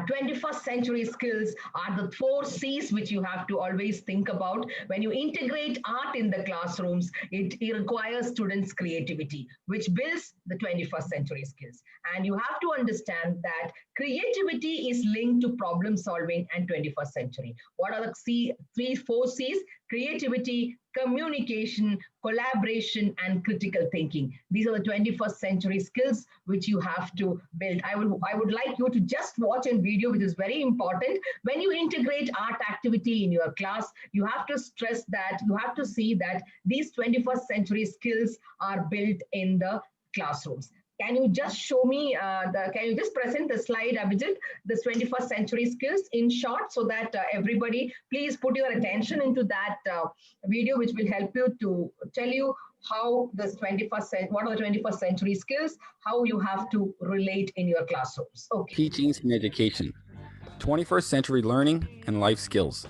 21st century skills are the 4 C's which you have to always think about. When you integrate art in the classrooms, it requires students' creativity, which builds the 21st century skills. And you have to understand that creativity is linked to problem solving and 21st century. What are the 4 C's? Creativity, communication, collaboration, and critical thinking. These are the 21st century skills which you have to build. I would like you to just watch a video which is very important. When you integrate art activity in your class, you have to stress that, you have to see that these 21st century skills are built in the classrooms. Can you just show me, can you just present the slide, Abhijit, this 21st century skills in short, so that everybody, please put your attention into that video, which will help you to tell you how this what are the 21st century skills, how you have to relate in your classrooms. Okay. Teachings and education, 21st century learning and life skills.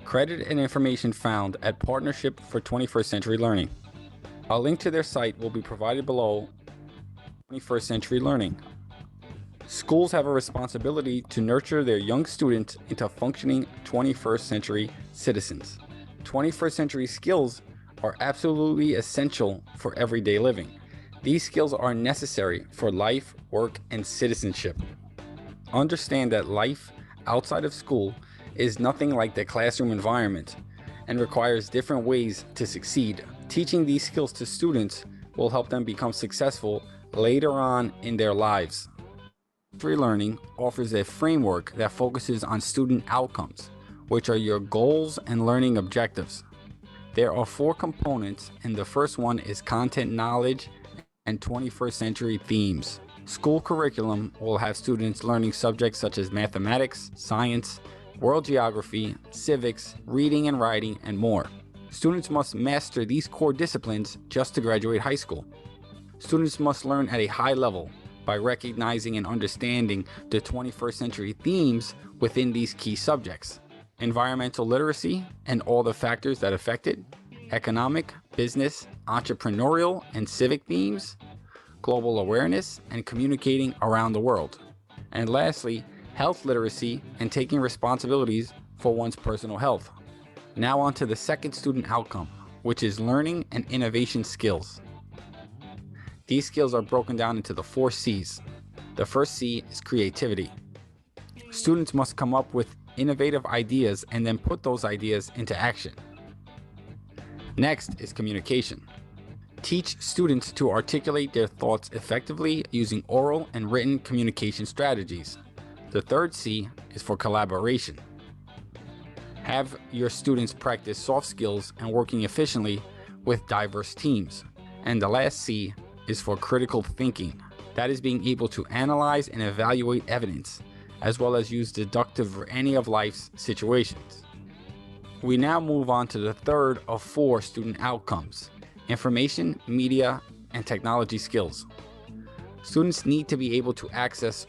Credit and information found at Partnership for 21st Century Learning. A link to their site will be provided below. 21st century learning. Schools have a responsibility to nurture their young students into functioning 21st century citizens. 21st century skills are absolutely essential for everyday living. These skills are necessary for life, work, and citizenship. Understand that life outside of school is nothing like the classroom environment and requires different ways to succeed. Teaching these skills to students will help them become successful later on in their lives. Free learning offers a framework that focuses on student outcomes, which are your goals and learning objectives. There are 4 components, and the first one is content knowledge and 21st century themes. School curriculum will have students learning subjects such as mathematics, science, world geography, civics, reading and writing, and more. Students must master these core disciplines just to graduate high school. Students must learn at a high level by recognizing and understanding the 21st century themes within these key subjects. Environmental literacy and all the factors that affect it, economic, business, entrepreneurial, and civic themes, global awareness, and communicating around the world. And lastly, health literacy and taking responsibilities for one's personal health. Now on to the second student outcome, which is learning and innovation skills. These skills are broken down into the 4 C's. The first C is creativity. Students must come up with innovative ideas and then put those ideas into action. Next is communication. Teach students to articulate their thoughts effectively using oral and written communication strategies. The third C is for collaboration. Have your students practice soft skills and working efficiently with diverse teams. And the last C is for critical thinking. That is being able to analyze and evaluate evidence, as well as use deductive for any of life's situations. We now move on to the third of 4 student outcomes: information, media, and technology skills. Students need to be able to access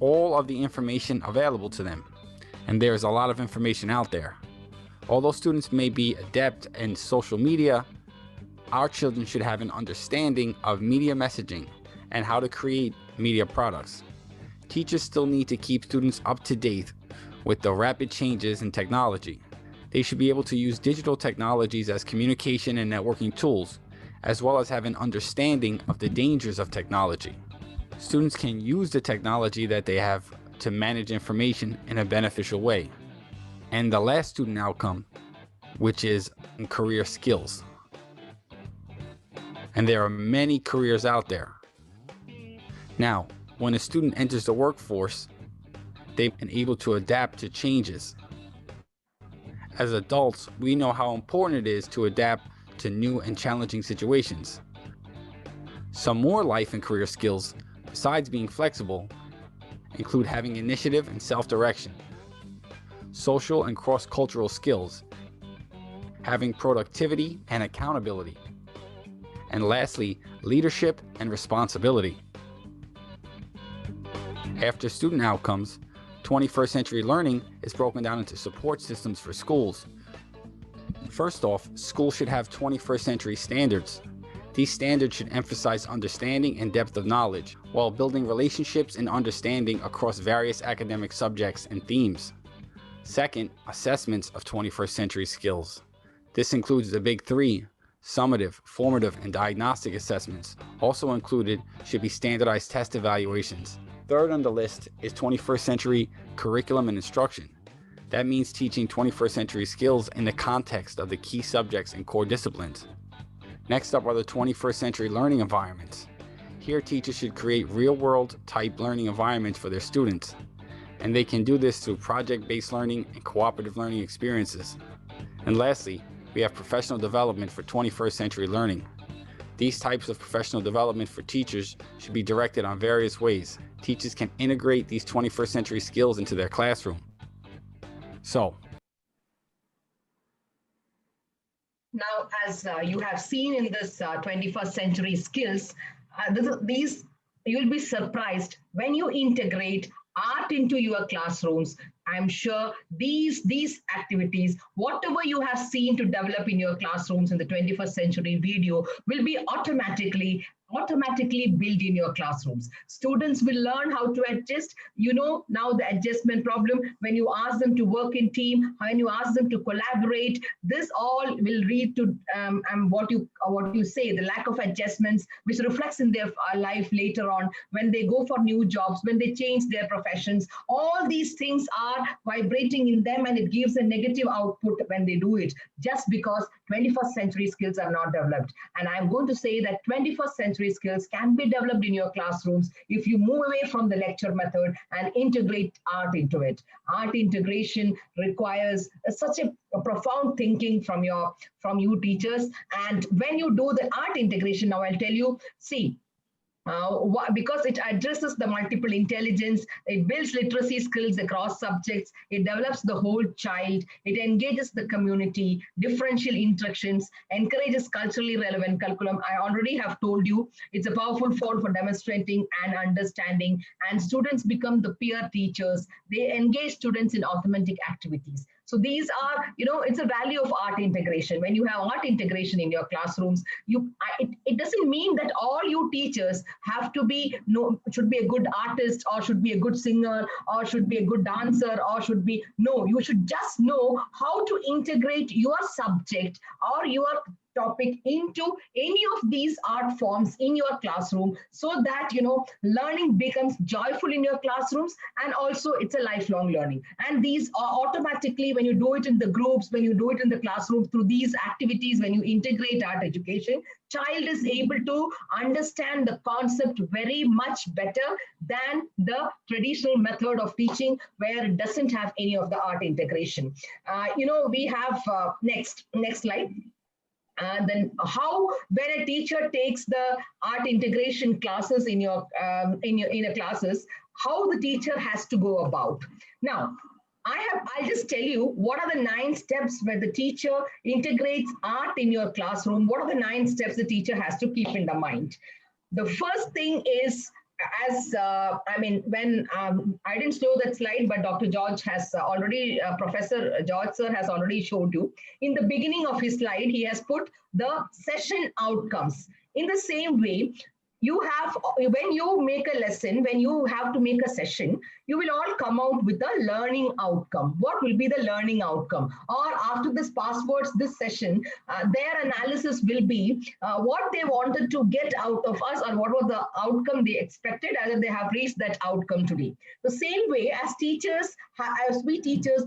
all of the information available to them, and there's a lot of information out there. Although students may be adept in social media, our children should have an understanding of media messaging and how to create media products. Teachers still need to keep students up to date with the rapid changes in technology. They should be able to use digital technologies as communication and networking tools, as well as have an understanding of the dangers of technology. Students can use the technology that they have to manage information in a beneficial way. And the last student outcome, which is career skills. And there are many careers out there. Now, when a student enters the workforce, they've been able to adapt to changes. As adults, we know how important it is to adapt to new and challenging situations. Some more life and career skills, besides being flexible, include having initiative and self-direction, social and cross-cultural skills, having productivity and accountability, and lastly, leadership and responsibility. After student outcomes, 21st century learning is broken down into support systems for schools. First off, schools should have 21st century standards. These standards should emphasize understanding and depth of knowledge, while building relationships and understanding across various academic subjects and themes. Second, assessments of 21st century skills. This includes the big 3, summative, formative, and diagnostic assessments. Also included should be standardized test evaluations. Third on the list is 21st century curriculum and instruction. That means teaching 21st century skills in the context of the key subjects and core disciplines. Next up are the 21st century learning environments. Here, teachers should create real-world type learning environments for their students. And they can do this through project-based learning and cooperative learning experiences. And lastly, we have professional development for 21st century learning. These types of professional development for teachers should be directed on various ways. Teachers can integrate these 21st century skills into their classroom. So, now, as you have seen in this 21st century skills, these you'll be surprised when you integrate art into your classrooms. I'm sure these activities, whatever you have seen to develop in your classrooms in the 21st century video, will be automatically built in your classrooms. Students will learn how to adjust. You know, now the adjustment problem, when you ask them to work in team, when you ask them to collaborate, this all will lead to what you say, the lack of adjustments, which reflects in their life later on when they go for new jobs, when they change their professions. All these things are vibrating in them, and it gives a negative output when they do it, just because 21st century skills are not developed. And I'm going to say that 21st century skills can be developed in your classrooms if you move away from the lecture method and integrate art into it. Art integration requires such a profound thinking from you teachers. And when you do the art integration, now I'll tell you, see, because it addresses the multiple intelligence, it builds literacy skills across subjects, it develops the whole child, it engages the community, differential instructions, encourages culturally relevant curriculum. I already have told you, it's a powerful form for demonstrating and understanding, and students become the peer teachers. They engage students in authentic activities. So these are, it's a value of art integration. When you have art integration in your classrooms, it doesn't mean that all you teachers have to be, should be a good artist, or should be a good singer, or should be a good dancer, or no, you should just know how to integrate your subject or your topic into any of these art forms in your classroom, so that learning becomes joyful in your classrooms, and also it's a lifelong learning. And these are automatically, when you do it in the groups, when you do it in the classroom through these activities, when you integrate art education, child is able to understand the concept very much better than the traditional method of teaching, where it doesn't have any of the art integration. We have next slide. And then when a teacher takes the art integration classes in your classes, how the teacher has to go about. Now, I'll just tell you what are the 9 steps where the teacher integrates art in your classroom. What are the 9 steps the teacher has to keep in the mind? The first thing is, when I didn't show that slide, but Dr. George has already, Professor George sir has already showed you. In the beginning of his slide, he has put the session outcomes. In the same way, when you make a lesson, when you have to make a session, you will all come out with a learning outcome. What will be the learning outcome? Or after this passwords, this session, their analysis will be what they wanted to get out of us, or what was the outcome they expected, either they have reached that outcome today. The same way as teachers,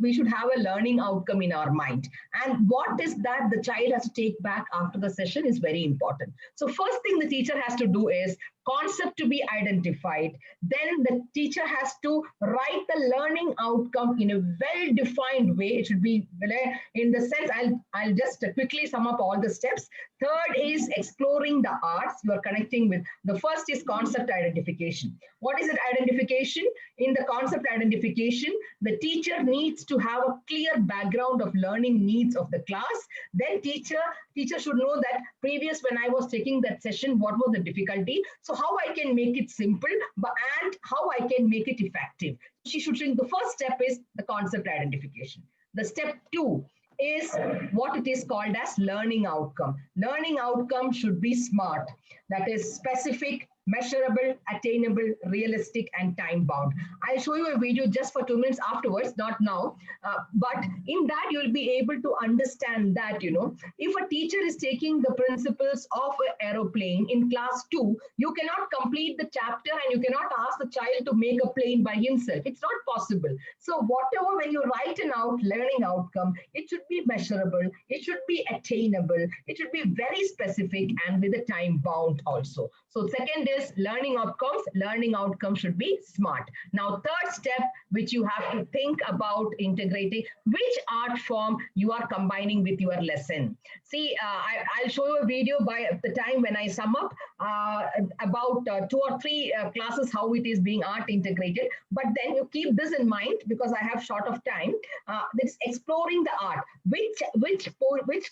we should have a learning outcome in our mind. And what is that the child has to take back after the session is very important. So first thing the teacher has to do is concept to be identified. Then the teacher has to write the learning outcome in a well-defined way. It should be in the sense, I'll just quickly sum up all the steps. Third is exploring the arts. You are connecting with, the first is concept identification. What is it, identification? In the concept identification, the teacher needs to have a clear background of learning needs of the class. Then teacher should know that previous, when I was taking that session, what was the difficulty? So how I can make it simple, and how I can make it effective. She should think the first step is the concept identification. The step 2 is what it is called as learning outcome. Learning outcome should be SMART. That is specific, measurable, attainable, realistic, and time bound. I'll show you a video just for 2 minutes afterwards, not now. But in that, you'll be able to understand that, if a teacher is taking the principles of an aeroplane in class 2, you cannot complete the chapter and you cannot ask the child to make a plane by himself. It's not possible. So whatever, when you write an learning outcome, it should be measurable, it should be attainable, it should be very specific, and with a time bound also. So second is learning outcomes should be SMART. Now, third step, which you have to think about integrating, which art form you are combining with your lesson. See, I'll show you a video by the time when I sum up about 2 or 3 classes, how it is being art integrated. But then you keep this in mind, because I have short of time. This exploring the art, which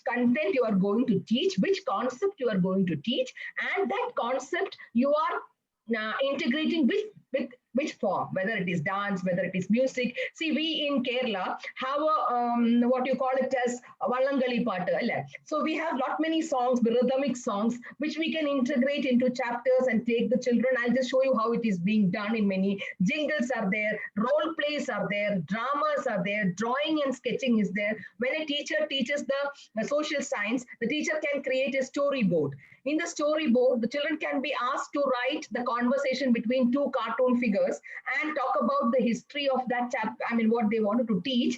content you are going to teach, which concept you are going to teach, and that concept you are integrating with which form, whether it is dance, whether it is music. See, we in Kerala have a what you call it as Vallangali Paata. So we have lot many songs, rhythmic songs, which we can integrate into chapters and take the children. I'll just show you how it is being done in many. Jingles are there, role plays are there, dramas are there, drawing and sketching is there. When a teacher teaches the social science, the teacher can create a storyboard. In the storyboard, the children can be asked to write the conversation between 2 cartoon figures and talk about the history of that chapter, what they wanted to teach,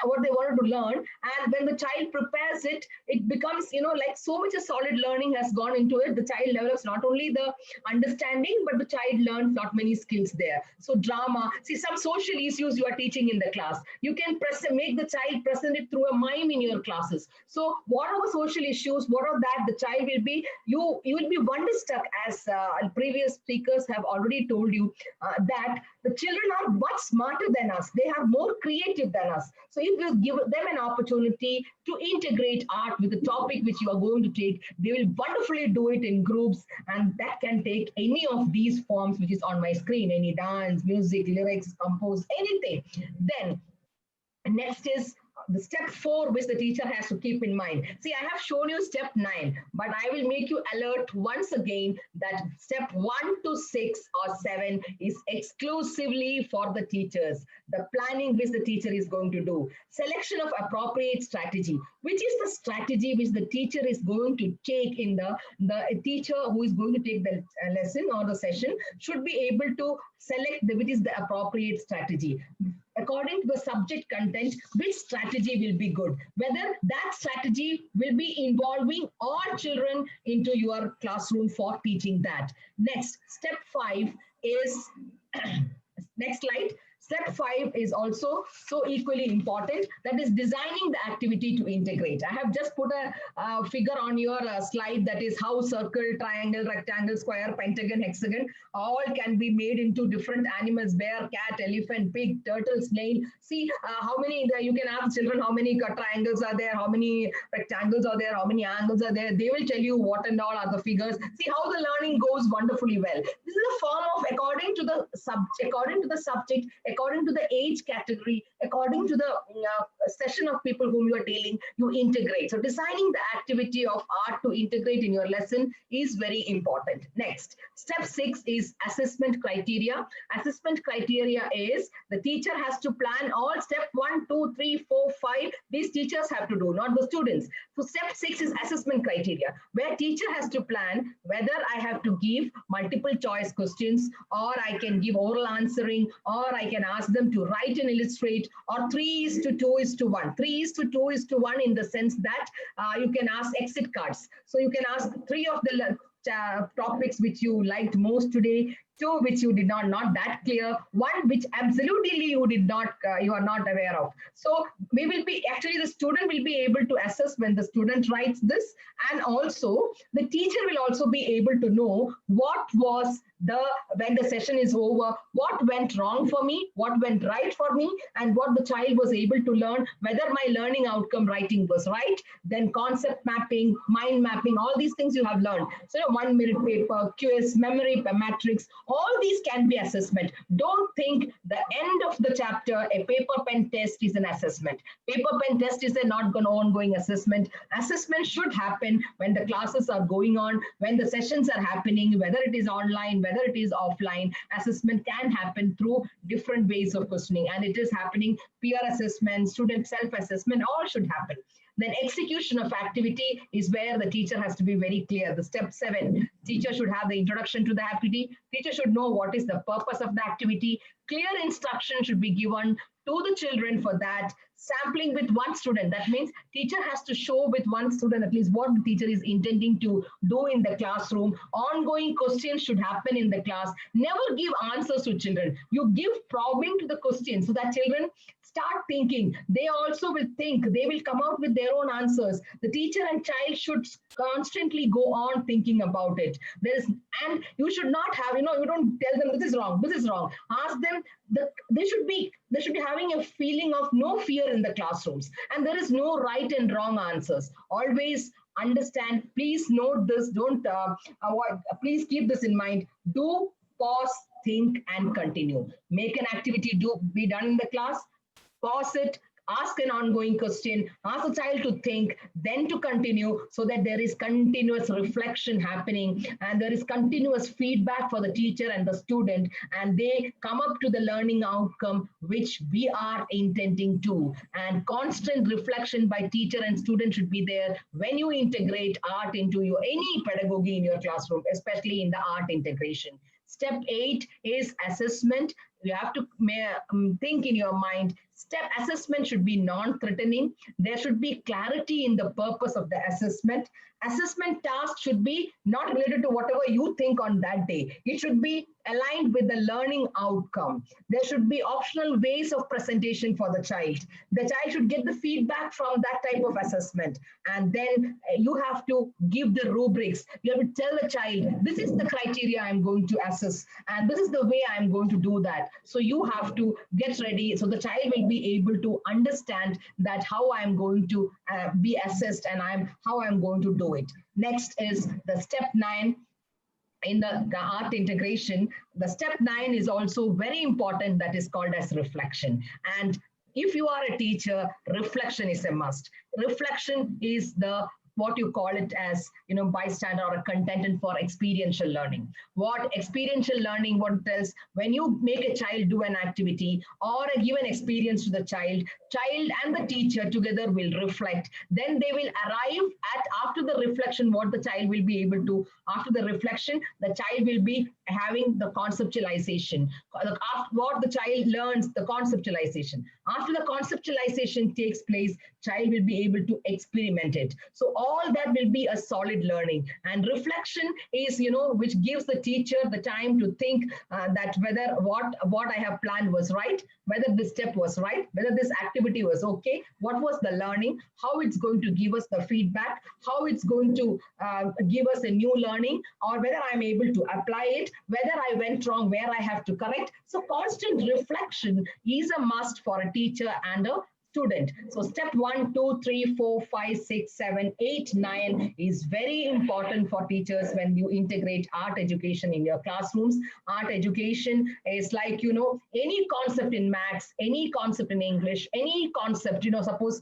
what they wanted to learn. And when the child prepares it, it becomes, like so much of solid learning has gone into it. The child develops not only the understanding, but the child learns not many skills there. So drama, see, some social issues you are teaching in the class, you can make the child present it through a mime in your classes. So what are the social issues? What are that? The child will be, you will be wonderstruck, as previous speakers have already told you, that the children are much smarter than us. They are more creative than us. So if you give them an opportunity to integrate art with the topic which you are going to take, they will wonderfully do it in groups, and that can take any of these forms which is on my screen, any dance, music, lyrics, compose, anything. Then next is the step 4, which the teacher has to keep in mind. See, I have shown you step 9, but I will make you alert once again that step 1 to 6 or 7 is exclusively for the teachers. The planning which the teacher is going to do. Selection of appropriate strategy, which is the strategy which the teacher is going to take in the teacher who is going to take the lesson or the session should be able to select which is the appropriate strategy. According to the subject content, which strategy will be good, whether that strategy will be involving all children into your classroom for teaching that. Next, step 5 is, next slide. Step 5 is also so equally important, that is designing the activity to integrate. I have just put a figure on your slide, that is how circle, triangle, rectangle, square, pentagon, hexagon, all can be made into different animals: bear, cat, elephant, pig, turtle, snail. See how many, you can ask children how many triangles are there, how many rectangles are there, how many angles are there. They will tell you what and all are the figures. See how the learning goes wonderfully well. This is a form of according to the subject, according to the age category, according to the session of people whom you are dealing, you integrate. So designing the activity of art to integrate in your lesson is very important. Next, step 6 is assessment criteria. Assessment criteria is the teacher has to plan all step 1, 2, 3, 4, 5. These teachers have to do, not the students. So step 6 is assessment criteria, where teacher has to plan whether I have to give multiple choice questions, or I can give oral answering, or I can ask them to write and illustrate, or 3:2:1. 3:2:1 in the sense that you can ask exit cards. So you can ask 3 of the topics which you liked most today, 2 which you did not that clear, 1 which absolutely you did not, you are not aware of. So we will be, actually the student will be able to assess when the student writes this, and also the teacher will also be able to know what was when the session is over, what went wrong for me, what went right for me, and what the child was able to learn, whether my learning outcome writing was right. Then concept mapping, mind mapping, all these things you have learned. So 1-minute paper, quiz, memory matrix, all these can be assessment. Don't think the end of the chapter, a paper pen test is an assessment. Paper pen test is a not ongoing assessment. Assessment should happen when the classes are going on, when the sessions are happening, whether it is online, whether it is offline. Assessment can happen through different ways of questioning, and it is happening. Peer assessment, student self-assessment, all should happen. Then execution of activity is where the teacher has to be very clear. The step 7, teacher should have the introduction to the activity. Teacher should know what is the purpose of the activity. Clear instruction should be given to the children for that. Sampling with one student. That means teacher has to show with one student at least what the teacher is intending to do in the classroom. Ongoing questions should happen in the class. Never give answers to children. You give probing to the question so that children start thinking. They also will think. They will come out with their own answers. The teacher and child should constantly go on thinking about it. And you should not have, you don't tell them this is wrong, this is wrong. Ask them. They should be having a feeling of no fear in the classrooms, and there is no right and wrong answers. Always understand. Please note this. Don't avoid. Please keep this in mind. Do pause, think, and continue. Make an activity be done in the class. Pause it. Ask an ongoing question, ask the child to think, then to continue, so that there is continuous reflection happening and there is continuous feedback for the teacher and the student, and they come up to the learning outcome which we are intending to. And constant reflection by teacher and student should be there when you integrate art into any pedagogy in your classroom, especially in the art integration. Step 8 is assessment. You have to think in your mind. Step assessment should be non-threatening. There should be clarity in the purpose of the assessment. Assessment task should be not related to whatever you think on that day. It should be aligned with the learning outcome. There should be optional ways of presentation for the child. The child should get the feedback from that type of assessment. And then you have to give the rubrics. You have to tell the child, this is the criteria I'm going to assess, and this is the way I'm going to do that. So you have to get ready. So the child will be able to understand that how I'm going to be assessed and how I'm going to do it. Next is the step 9. In the art integration, the step 9 is also very important. That is called as reflection. And if you are a teacher, reflection is a must. Reflection is what you call it as, bystander or a content for experiential learning. What experiential learning, what it tells, when you make a child do an activity or give an experience to the child and the teacher together will reflect. Then they will arrive at, after the reflection, what the child will be able to, after the reflection, the child will be having the conceptualization. What the child learns, the conceptualization. After the conceptualization takes place, child will be able to experiment it. So all that will be a solid learning. And reflection is, which gives the teacher the time to think that whether what I have planned was right, whether this step was right, whether this activity was okay, what was the learning, how it's going to give us the feedback, how it's going to give us a new learning, or whether I'm able to apply it, whether I went wrong, where I have to correct. So constant reflection is a must for a teacher and a student. So step 1, 2, 3, 4, 5, 6, 7, 8, 9 is very important for teachers when you integrate art education in your classrooms. Art education is like, any concept in maths, any concept in English, any concept, suppose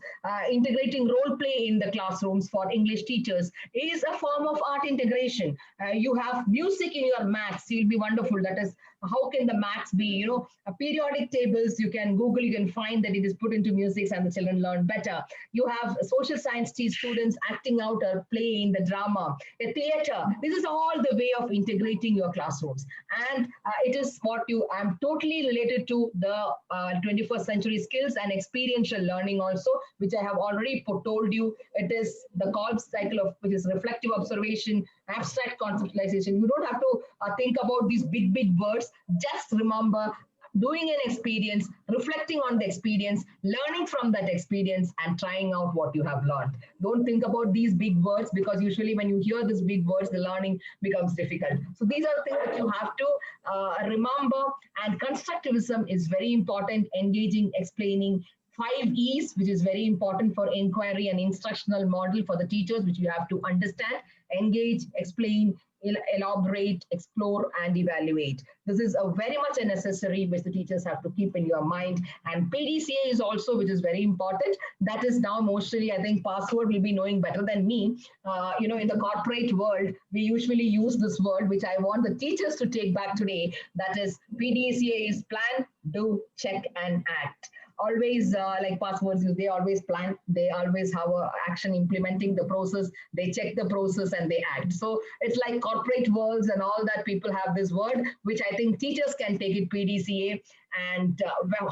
integrating role play in the classrooms for English teachers is a form of art integration. You have music in your maths, you'll be wonderful. That is, how can the maths be, periodic tables, you can Google, you can find that it is put into music and the children learn better. You have social science students acting out a play in the drama, a theater. This is all the way of integrating your classrooms. And it is I'm totally related to the 21st century skills and experiential learning also, which I have already told you. It is the Kolb's cycle of, which is reflective observation, abstract conceptualization. You don't have to think about these big words. Just remember doing an experience, reflecting on the experience, learning from that experience, and trying out what you have learned. Don't think about these big words, because usually when you hear these big words, the learning becomes difficult. So these are things that you have to remember. And constructivism is very important, engaging, explaining. 5 E's, which is very important for inquiry and instructional model for the teachers, which you have to understand: engage, explain, elaborate, explore, and evaluate. This is a very much a necessary which the teachers have to keep in your mind. And PDCA is also, which is very important. That is now mostly, I think Password will be knowing better than me. In the corporate world, we usually use this word, which I want the teachers to take back today. That is, PDCA is plan, do, check, and act. always like passwords, they always plan, they always have a action implementing the process, they check the process and they act. So it's like corporate worlds and all that, people have this word, which I think teachers can take it PDCA. And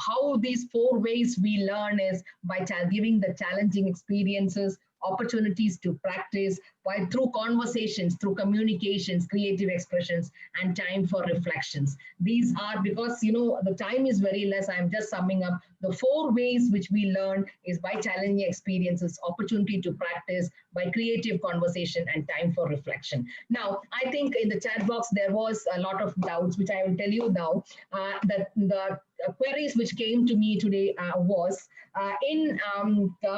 how these 4 ways we learn is by giving the challenging experiences, opportunities to practice, by through conversations, through communications, creative expressions, and time for reflections. These are, because the time is very less, I'm just summing up the 4 ways which we learn is by challenging experiences, opportunity to practice, by creative conversation, and time for reflection. Now, I think in the chat box there was a lot of doubts, which I will tell you now. That the queries which came to me today was in the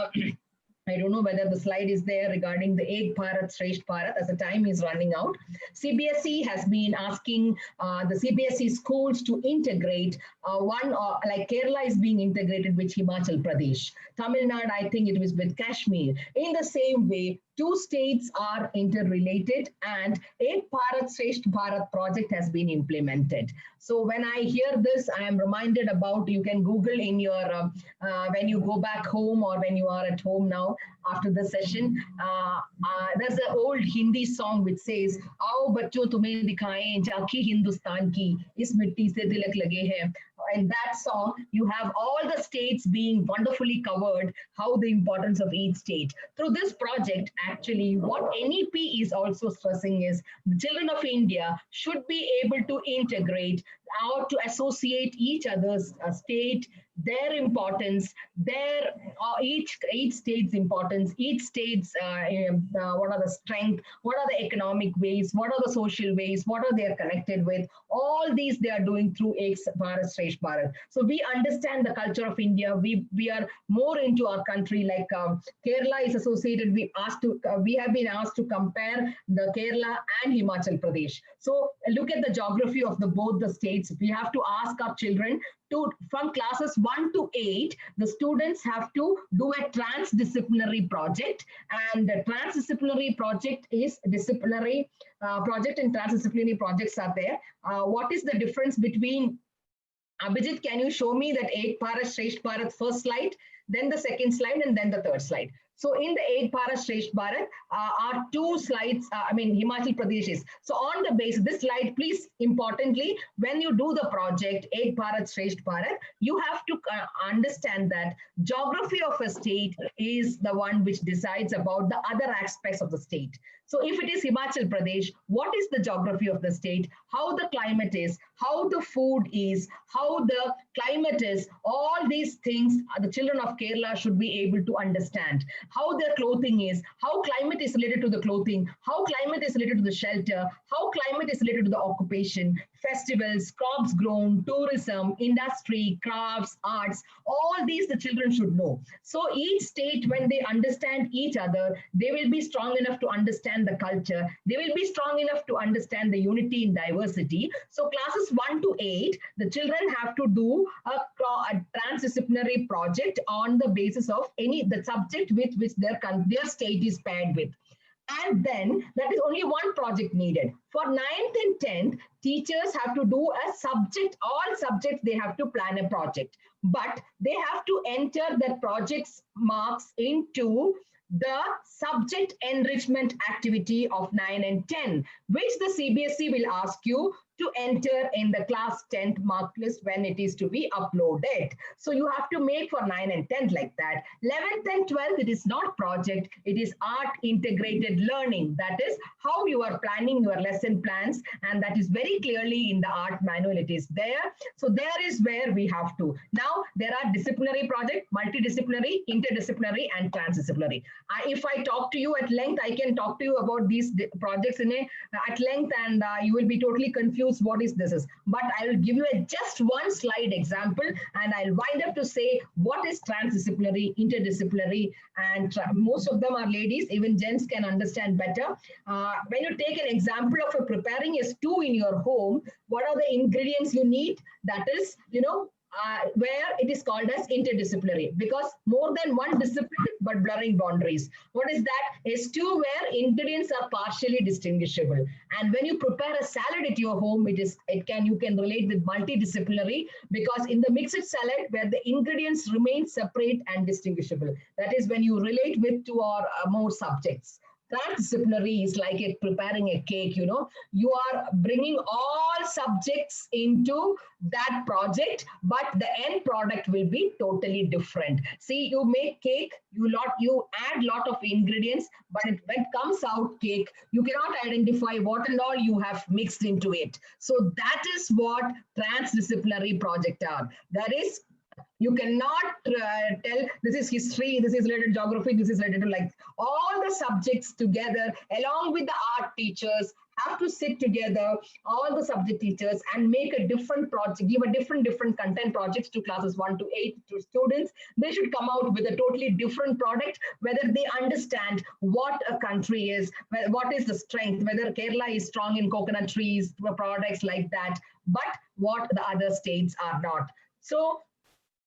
I don't know whether the slide is there regarding the Ek Bharat Shresth Bharat, as the time is running out. CBSE has been asking the CBSE schools to integrate like Kerala is being integrated with Himachal Pradesh. Tamil Nadu, I think it was with Kashmir. In the same way, 2 states are interrelated, and Ek Bharat Shresth Bharat project has been implemented. So when I hear this, I am reminded about, you can Google in your, when you go back home or when you are at home now after the session, there's an old Hindi song which says, "Aao bachcho tumhe dikhaye jhanki Hindustan ki, is mitti se tilak lage hai." In that song, you have all the states being wonderfully covered, how the importance of each state. Through this project, actually, what NEP is also stressing is the children of India should be able to integrate or to associate each other's state, their importance, their each state's importance, each state's what are the strength, what are the economic ways, what are the social ways, what are they connected with. All these they are doing through Ek Bharat Shresth Bharat. So we understand the culture of India. We are more into our country. Like Kerala is associated. We have been asked to compare the Kerala and Himachal Pradesh. So look at the geography of both the states. We have to ask our children to, from classes 1 to 8, the students have to do a transdisciplinary project, and the transdisciplinary project is disciplinary project, and transdisciplinary projects are there. What is the difference between, Abhijit, can you show me that Ek Bharat Shresth Bharat first slide, then the second slide, and then the third slide? So in the Ek Bharat Shresth Bharat are 2 slides, Himachal Pradesh is. So on the base, this slide, please, importantly, when you do the project Ek Bharat Shresth Bharat, you have to understand that geography of a state is the one which decides about the other aspects of the state. So if it is Himachal Pradesh, what is the geography of the state, how the climate is, how the food is, how the climate is, all these things the children of Kerala should be able to understand. How their clothing is, how climate is related to the clothing, how climate is related to the shelter, how climate is related to the occupation, festivals, crops grown, tourism, industry, crafts, arts, all these the children should know. So each state, when they understand each other, they will be strong enough to understand the culture. They will be strong enough to understand the unity in diversity. So classes 1 to 8, the children have to do a transdisciplinary project on the basis of the subject with which their state is paired with. And then that is only one project needed. For 9th and 10th, teachers have to do a subject, all subjects they have to plan a project. But they have to enter the project's marks into the subject enrichment activity of 9 and 10, which the CBSE will ask you to enter in the class 10th mark list when it is to be uploaded. So you have to make for 9 and 10th like that. 11th and 12th, it is not project, it is art integrated learning. That is how you are planning your lesson plans, and that is very clearly in the art manual, it is there. So there is where we have to. Now there are disciplinary project, multidisciplinary, interdisciplinary, and transdisciplinary. If I talk to you at length, I can talk to you about these projects at length, and you will be totally confused what is this is. But I will give you just one slide example, and I'll wind up to say what is transdisciplinary, interdisciplinary, and most of them are ladies, even gents can understand better. When you take an example of preparing a stew in your home, what are the ingredients you need? That is, where it is called as interdisciplinary, because more than one discipline but blurring boundaries. What is that? S2 where ingredients are partially distinguishable. And when you prepare a salad at your home, you can relate with multidisciplinary, because in the mixed salad where the ingredients remain separate and distinguishable, that is when you relate with two or more subjects. Transdisciplinary is like preparing a cake, you know, you are bringing all subjects into that project, but the end product will be totally different. See, you make cake, you add lot of ingredients, but when it comes out cake, you cannot identify what and all you have mixed into it. So that is what transdisciplinary projects are. That is, you cannot tell this is history, this is related to geography, this is related to, like, all the subjects together along with the art teachers have to sit together, all the subject teachers, and make a different project, give a different content projects to classes 1 to 8 to students. They should come out with a totally different product, whether they understand what a country is, what is the strength, whether Kerala is strong in coconut trees, products like that, but what the other states are not. So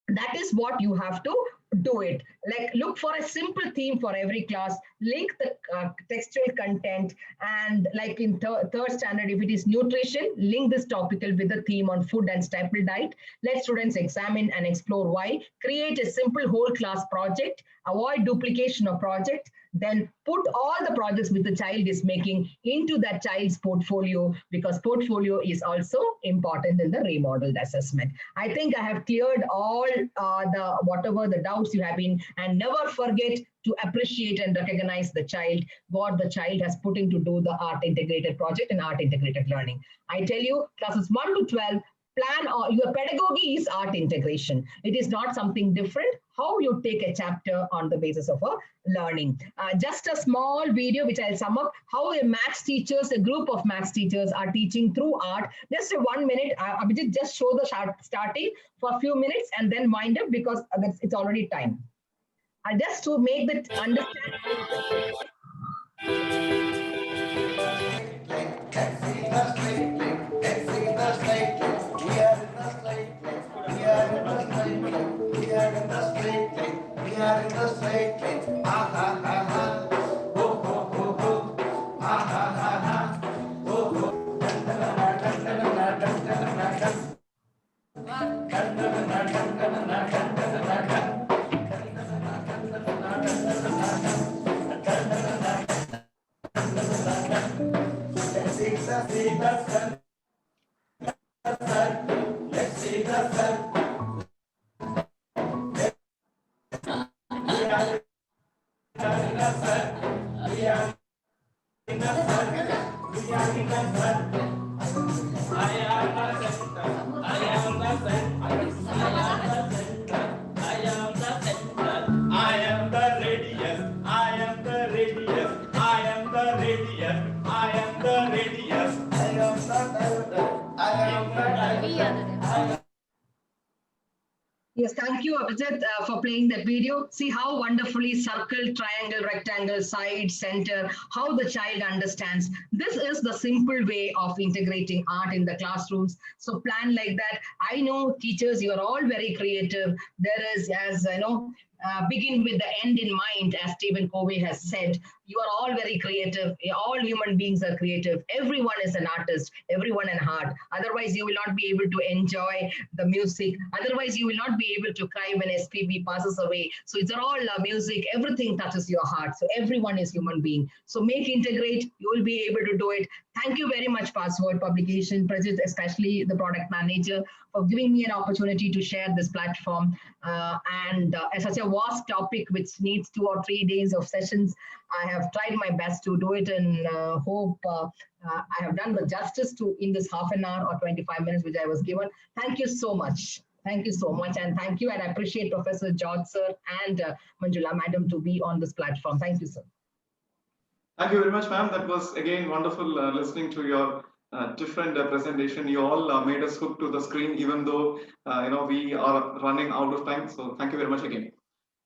that is what you have to do it. Like, look for a simple theme for every class, link the textual content, and like in third standard, if it is nutrition, link this topical with the theme on food and staple diet. Let students examine and explore why. Create a simple whole class project, avoid duplication of project, then put all the projects which the child is making into that child's portfolio, because portfolio is also important in the remodeled assessment. I think I have cleared all whatever the doubts you have been, and never forget to appreciate and recognize the child, what the child has put in to do the art integrated project and art integrated learning. I tell you, classes 1 to 12, plan or your pedagogy is art integration. It is not something different. How you take a chapter on the basis of a learning. Just a small video which I'll sum up how a group of maths teachers are teaching through art. Just a 1 minute. Abhijit, just show the starting for a few minutes and then wind up, because it's already time. Just to make the understand. Yes, thank you, Abhijit, for playing that video. See how wonderfully circle, triangle, rectangle, side, center, how the child understands. This is the simple way of integrating art in the classrooms. So plan like that. I know teachers, you are all very creative. There is, as I know, begin with the end in mind, as Stephen Covey has said. You are all very creative. All human beings are creative. Everyone is an artist, everyone an art. Otherwise, you will not be able to enjoy the music. Otherwise, you will not be able to cry when SPB passes away. So it's all music. Everything touches your heart. So everyone is human being. So make integrate. You will be able to do it. Thank you very much, Password Publication President, especially the product manager, for giving me an opportunity to share this platform. As such a vast topic which needs 2 or 3 days of sessions, I have tried my best to do it, and hope I have done the justice to in this half an hour or 25 minutes which I was given. Thank you so much. Thank you so much, and thank you, and I appreciate Professor George sir and Manjula madam to be on this platform. Thank you, sir. Thank you very much, ma'am. That was again wonderful listening to your different presentation. You all made us hook to the screen, even though we are running out of time. So thank you very much again.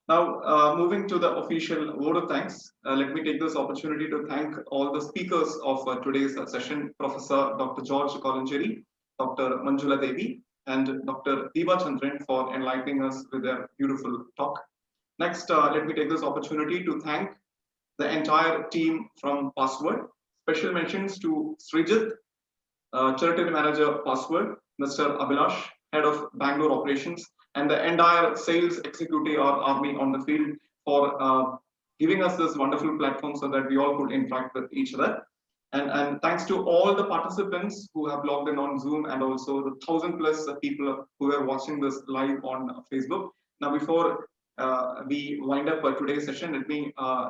Now, moving to the official vote of thanks, let me take this opportunity to thank all the speakers of today's session, Professor Dr. George Kolanchery, Dr. Manjula Devi, and Dr. Deepa Chandran for enlightening us with their beautiful talk. Next, let me take this opportunity to thank the entire team from Password. Special mentions to Srijit, Territory Manager, Password, Mr. Abhilash, Head of Bangalore Operations, and the entire sales executive or army on the field for giving us this wonderful platform so that we all could interact with each other. And thanks to all the participants who have logged in on Zoom and also the 1,000+ people who are watching this live on Facebook. Now, before we wind up today's session, let me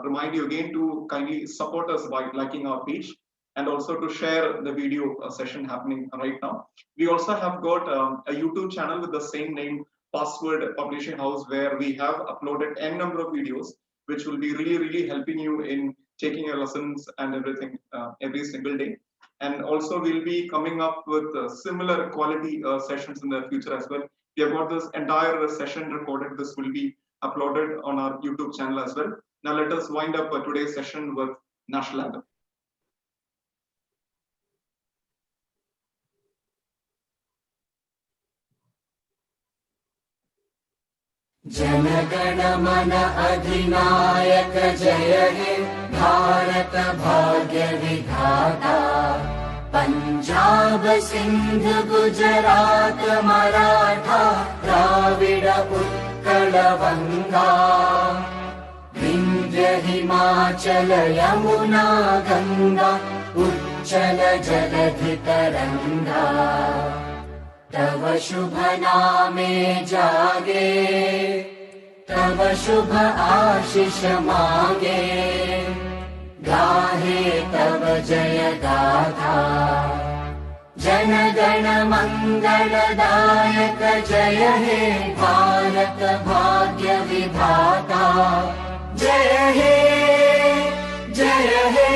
remind you again to kindly support us by liking our page and also to share the video session happening right now. We also have got a YouTube channel with the same name, Password Publishing House, where we have uploaded n number of videos, which will be really helping you in taking your lessons and everything every single day. And also we'll be coming up with similar quality sessions in the future as well. We have got this entire session recorded. This will be uploaded on our YouTube channel as well. Now let us wind up today's session with National Anthem. जनगण मन अधिनायक जय हे भारत भाग्य विधाता पंजाब सिंध गुजरात मराठा द्राविड उत्कल गंगा विंध्य हिमाचल यमुना गंगा उच्चल जलधि तरंगा तव शुभ नामे जागे तव शुभ आशीष मांगे गाहे तव जय गाथा जन गण मंगलदायक जय हे भारत भाग्य विधाता जय हे जय हे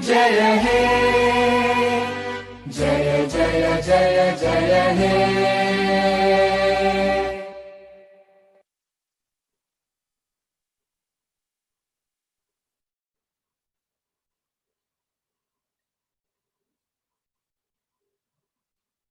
जय हे जय जय जय जय हे